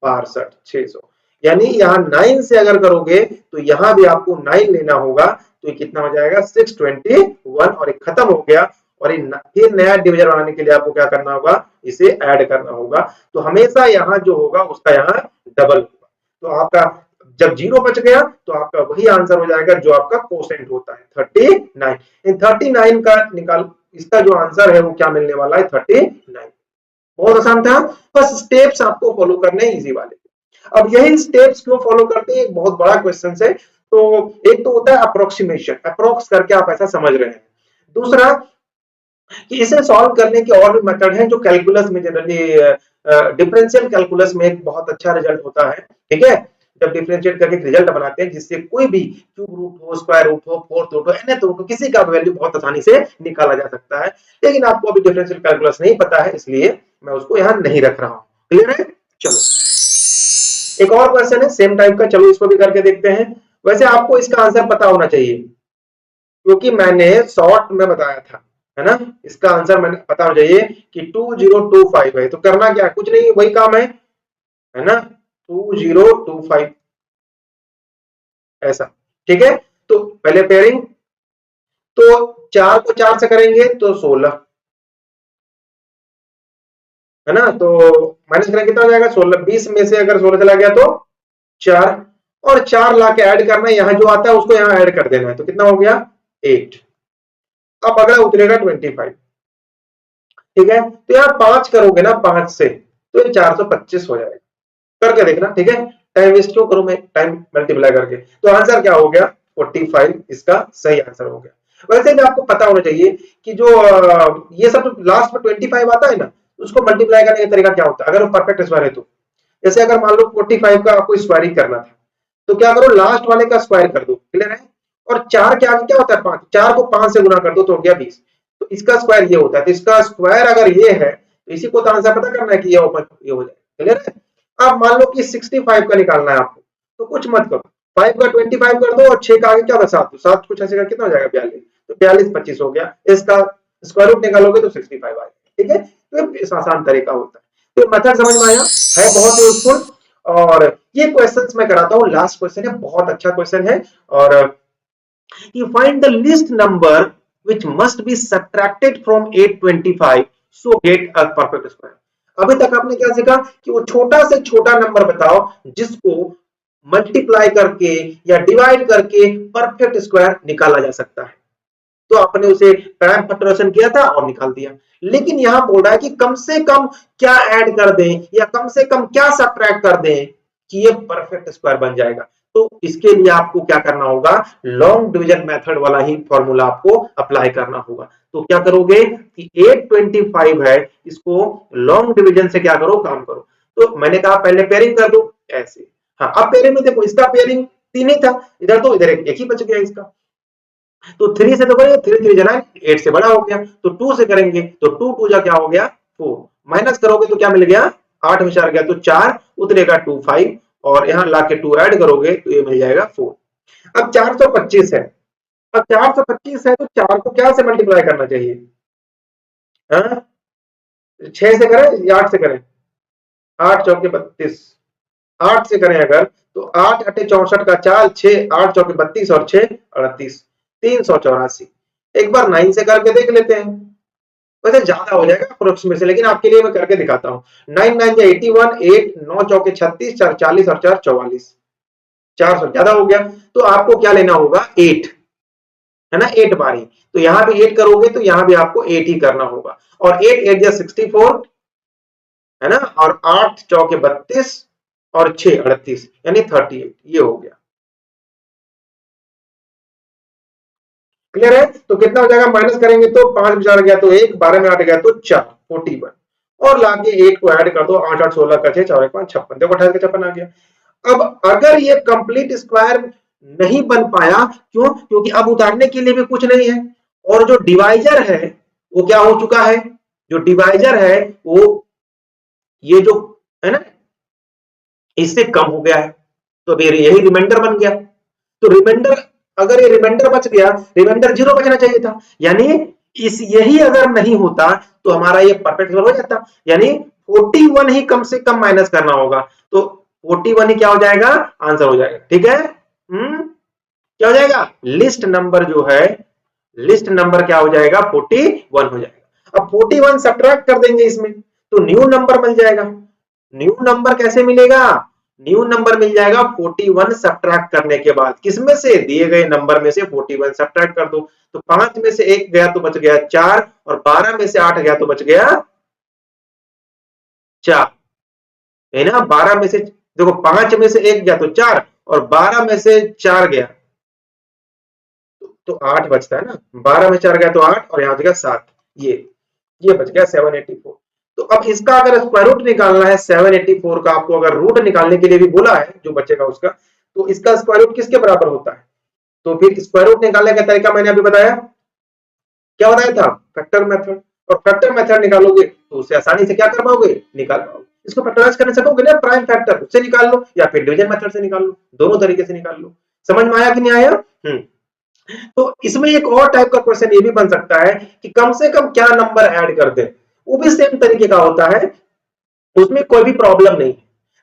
62 600। यानी यहाँ 9 से अगर करोगे तो यहाँ भी आपको 9 लेना होगा, तो ये कितना हो जाएगा 621, और एक खत्म हो गया। और फिर नया डिवीजन बनाने के लिए आपको क्या करना होगा, इसे ऐड करना होगा। तो हमेशा यहाँ जो होगा उसका यहाँ डबल होगा। तो आपका जब 0 बच गया तो आपका वही आंसर हो जाएगा जो आपका कोसेंट होता है 39। इन 39 का निकाल, इसका जो आंसर है वो क्या मिलने वाला है 39। बहुत आसान था, बस स्टेप्स आपको फॉलो करने हैं इजी वाले। अब यही स्टेप्स क्यों फॉलो करते हैं, एक बहुत बड़ा क्वेश्चन है। तो एक तो होता है अप्रोक्सीमेशन, अप्रोक्स करके आप ऐसा समझ रहे हैं। दूसरा कि इसे सॉल्व करने के और भी मेथड हैं जो कैलकुलस में जनरली, डिफरेंशियल कैलकुलस में एक बहुत अच्छा रिजल्ट होता है। ठीक है, जब डिफरेंशिएट करके रिजल्ट बनाते हैं जिससे कोई भी क्यूब रूट हो, स्क्वायर रूट हो, फोर्थ रूट हो, nth रूट हो, किसी का वैल्यू बहुत आसानी से निकाला जा सकता है। लेकिन आपको अभी डिफरेंशियल कैलकुलस नहीं पता है, इसलिए मैं उसको यहाँ नहीं रख रहा हूँ। क्लियर है, चलो एक और क्वेश्चन है सेम टाइप का, चलो इसको भी करके देखते हैं। वैसे आपको इसका आंसर पता होना चाहिए क्योंकि मैंने शॉर्ट में बताया था, है ना। इसका आंसर मैंने पता होना चाहिए कि 2025 है। तो करना क्या, कुछ नहीं, वही काम है ना, 2025 ऐसा। ठीक है, तो पहले पेयरिंग, तो 4 को 4 से करेंगे तो 16, है ना। तो माइनस करेंगे कितना हो जाएगा 16, 20 में से अगर 16 चला गया तो 4, और 4 ला के ऐड करना है, यहां जो आता है उसको यहां ऐड कर देना है, तो कितना हो गया 8। अब अगला उतरेगा 25। ठीक है, तो यहाँ 5 करोगे ना 5 से, तो ये 425 हो जाएगा। करके देखना, ठीक है, टाइम वेस्ट क्यों करूं मैं, टाइम मल्टीप्लाई करके। तो आंसर क्या हो गया 45, इसका सही आंसर हो गया। वैसे भी आपको पता होना चाहिए कि जो ये सब लास्ट में 25 आता है ना, उसको मल्टीप्लाई करने का तरीका क्या होता है, अगर वो परफेक्ट स्क्वायर है तो। जैसे अगर मान लो 45 का आपको स्क्वायरिंग करना था, तो क्या करो लास्ट वाले का स्क्वायर कर दो, क्लियर है, और 4 के आगे क्या होता है 5, 4 को 5 से गुना कर दो तो हो गया 20। तो इसका स्क्वायर ये होता है, तो इसका स्क्वायर अगर ये है तो इसी को तो आंसर पता करना है कि ये हो जाए। क्लियर है? अब मान लो कि 65 का निकालना है आपको, तो कुछ मत करो, 5 का 25 कर दो और 6 का आगे क्या था 7, तो 7 कुछ ऐसे का कितना हो जाएगा 42, तो 42 25 हो गया, इसका स्क्वायर रूट निकालोगे तो 65 आ जाएगा। ठीक है, तो ये आसान तरीका होता है। तो मेथड समझ में आया है, बहुत यूजफुल। और ये क्वेश्चंस मैं कराता हूँ, लास्ट क्वेश्चन है, बहुत अच्छा क्वेश्चन है। और you find the least number which must be subtracted from 825 so get a perfect square। अभी तक आपने क्या सीखा कि वो छोटा से छोटा नंबर बताओ जिसको मल्टीप्लाई करके या डिवाइड करके परफेक्ट स्क्वायर निकाला जा सकता है। तो आपने उसे प्राइम फैक्टराइजेशन किया था और निकाल दिया। लेकिन यहां बोल रहा है कि कम से कम क्या ऐड कर दें या कम से कम क्या सब्ट्रैक्ट कर दें कि ये परफेक्ट स्क्वायर बन जाएगा। तो इसके लिए आपको क्या करना होगा, लॉन्ग डिवीजन मेथड वाला ही फॉर्मूला आपको अप्लाई करना होगा। तो क्या करोगे कि 825 है, इसको लॉन्ग डिवीजन से क्या करो, काम करो। तो मैंने कहा पहले पेयरिंग कर दो ऐसे। हाँ, अब पेयरिंग में देखो, इसका पेयरिंग 3 ही था, इधर तो इधर एक ही बच गया इसका। तो 3 से तो करेंगे, 3 3 जना 8 से बड़ा हो गया, तो 2 से करेंगे तो 2 2 जा क्या हो गया 4, माइनस करोगे तो क्या मिल गया 8 में 4 गया तो 4 उतरेगा 2 5, और यहां लाके 2 ऐड करोगे तो ये मिल जाएगा 4। अब 425 है, अब 425 है तो 4 को क्या से मल्टीप्लाई करना चाहिए, हाँ 6 से करें या 8 से करें, 8 चौके 32, 8 से करें अगर तो 8 अट्ठे 64 का 4, 6 8 चौके 32 और 6 38, 384। एक बार 9 से करके देख लेते हैं, वैसे ज्यादा हो जाएगा अप्रोक्सीमेट से, लेकिन आपके लिए मैं करके दिखाता हूँ। 9 9 81, 8 9 चौके 36, 4 40 और 4 44, 400 ज्यादा हो गया। तो आपको क्या लेना होगा 8, है ना, 8 बारी। तो यहां भी 8 करोगे तो यहां भी आपको 8 ही करना होगा, और 8 8 जा 64, है ना, और 8 चौके 32 और 6 38 यानी 38, ये हो गया। क्लियर है? तो कितना हो जाएगा, माइनस करेंगे तो 5 में 4 गया तो 1, 12 में 8 गया तो 4, 41, और लाके 8 को ऐड कर दो, 8 8 16 का 6 4 1 5 56, देखो 28 का 56 आ गया। अब अगर ये कंप्लीट स्क्वायर नहीं बन पाया, क्यों, क्योंकि अब उतारने के लिए भी कुछ नहीं है, और जो डिवाइजर है वो क्या हो चुका है, जो डिवाइजर है वो ये जो है ना इससे कम हो गया है, तो फिर यही रिमाइंडर बन गया। तो रिमाइंडर, अगर ये रिमाइंडर बच गया, रिमाइंडर 0 बचना चाहिए था, यानी इस यही अगर नहीं होता तो हमारा ये परफेक्ट हो जाता, यानी 41 ही कम से कम माइनस करना होगा, तो 41 ही क्या हो जाएगा, आंसर हो जाएगा। ठीक है, क्या हो जाएगा, लिस्ट नंबर जो है, लिस्ट नंबर क्या हो जाएगा 41 हो जाएगा। अब 41 सब्ट्रैक्ट कर देंगे इसमें तो न्यू नंबर मिल जाएगा। न्यू नंबर कैसे मिलेगा, न्यू नंबर मिल जाएगा 41 सब्ट्रैक्ट करने के बाद, किसमें से, दिए गए नंबर में से 41 सब्ट्रैक्ट कर दो, तो 5 में से 1 गया तो बच गया 4, और 12 में से 8 गया तो बच गया 4, है ना। 12 में से देखो, 5 में से 1 गया तो 4, और 12 में से 4 गया तो 8 बचता है ना, 12 में 4 गया तो 8, और यहां बच गया 7, ये बच गया 784। तो अब इसका अगर स्क्वायर रूट निकालना है 784 का, आपको अगर रूट निकालने के लिए भी बोला है जो बचेगा उसका, तो इसका स्क्वायर रूट किसके बराबर होता है, तो फिर स्क्वायर रूट निकालने का तरीका मैंने अभी बताया, क्या बताया था, फैक्टर मेथड। और फैक्टर मेथड निकालोगे तो उसे आसानी से क्या कर पाओगे, निकाल पाओगे। इसको फैक्टराइज करने सकोगे ना, प्राइम फैक्टर उससे निकाल लो या फिर डिवीजन मेथड से निकाल लो, दोनों तरीके से निकाल लो। समझ में आया कि नहीं आया? तो इसमें एक और टाइप का क्वेश्चन ये भी बन सकता है कि कम से कम क्या नंबर ऐड कर दे, वो भी सेम तरीके का होता है, उसमें कोई भी प्रॉब्लम नहीं।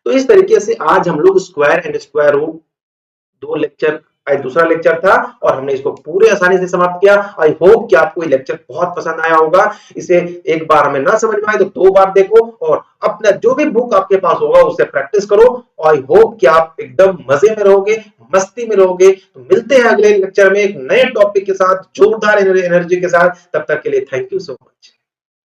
तो इस तरीके से आज हम लोग स्क्वायर एंड स्क्वायर रूट, दो लेक्चर, आज दूसरा लेक्चर था और हमने इसको पूरे आसानी से समाप्त किया। आई होप कि आपको ये लेक्चर बहुत पसंद आया होगा। इसे एक बार हमें ना समझ में आए तो 2 बार देखो, और अपना जो भी बुक आपके पास होगा उससे प्रैक्टिस करो। और आई होप कि आप एकदम मजे में रहोगे, मस्ती में रहोगे। तो मिलते हैं अगले लेक्चर में एक नए टॉपिक के साथ, जोरदार एनर्जी के साथ। तब तक के लिए थैंक यू सो मच।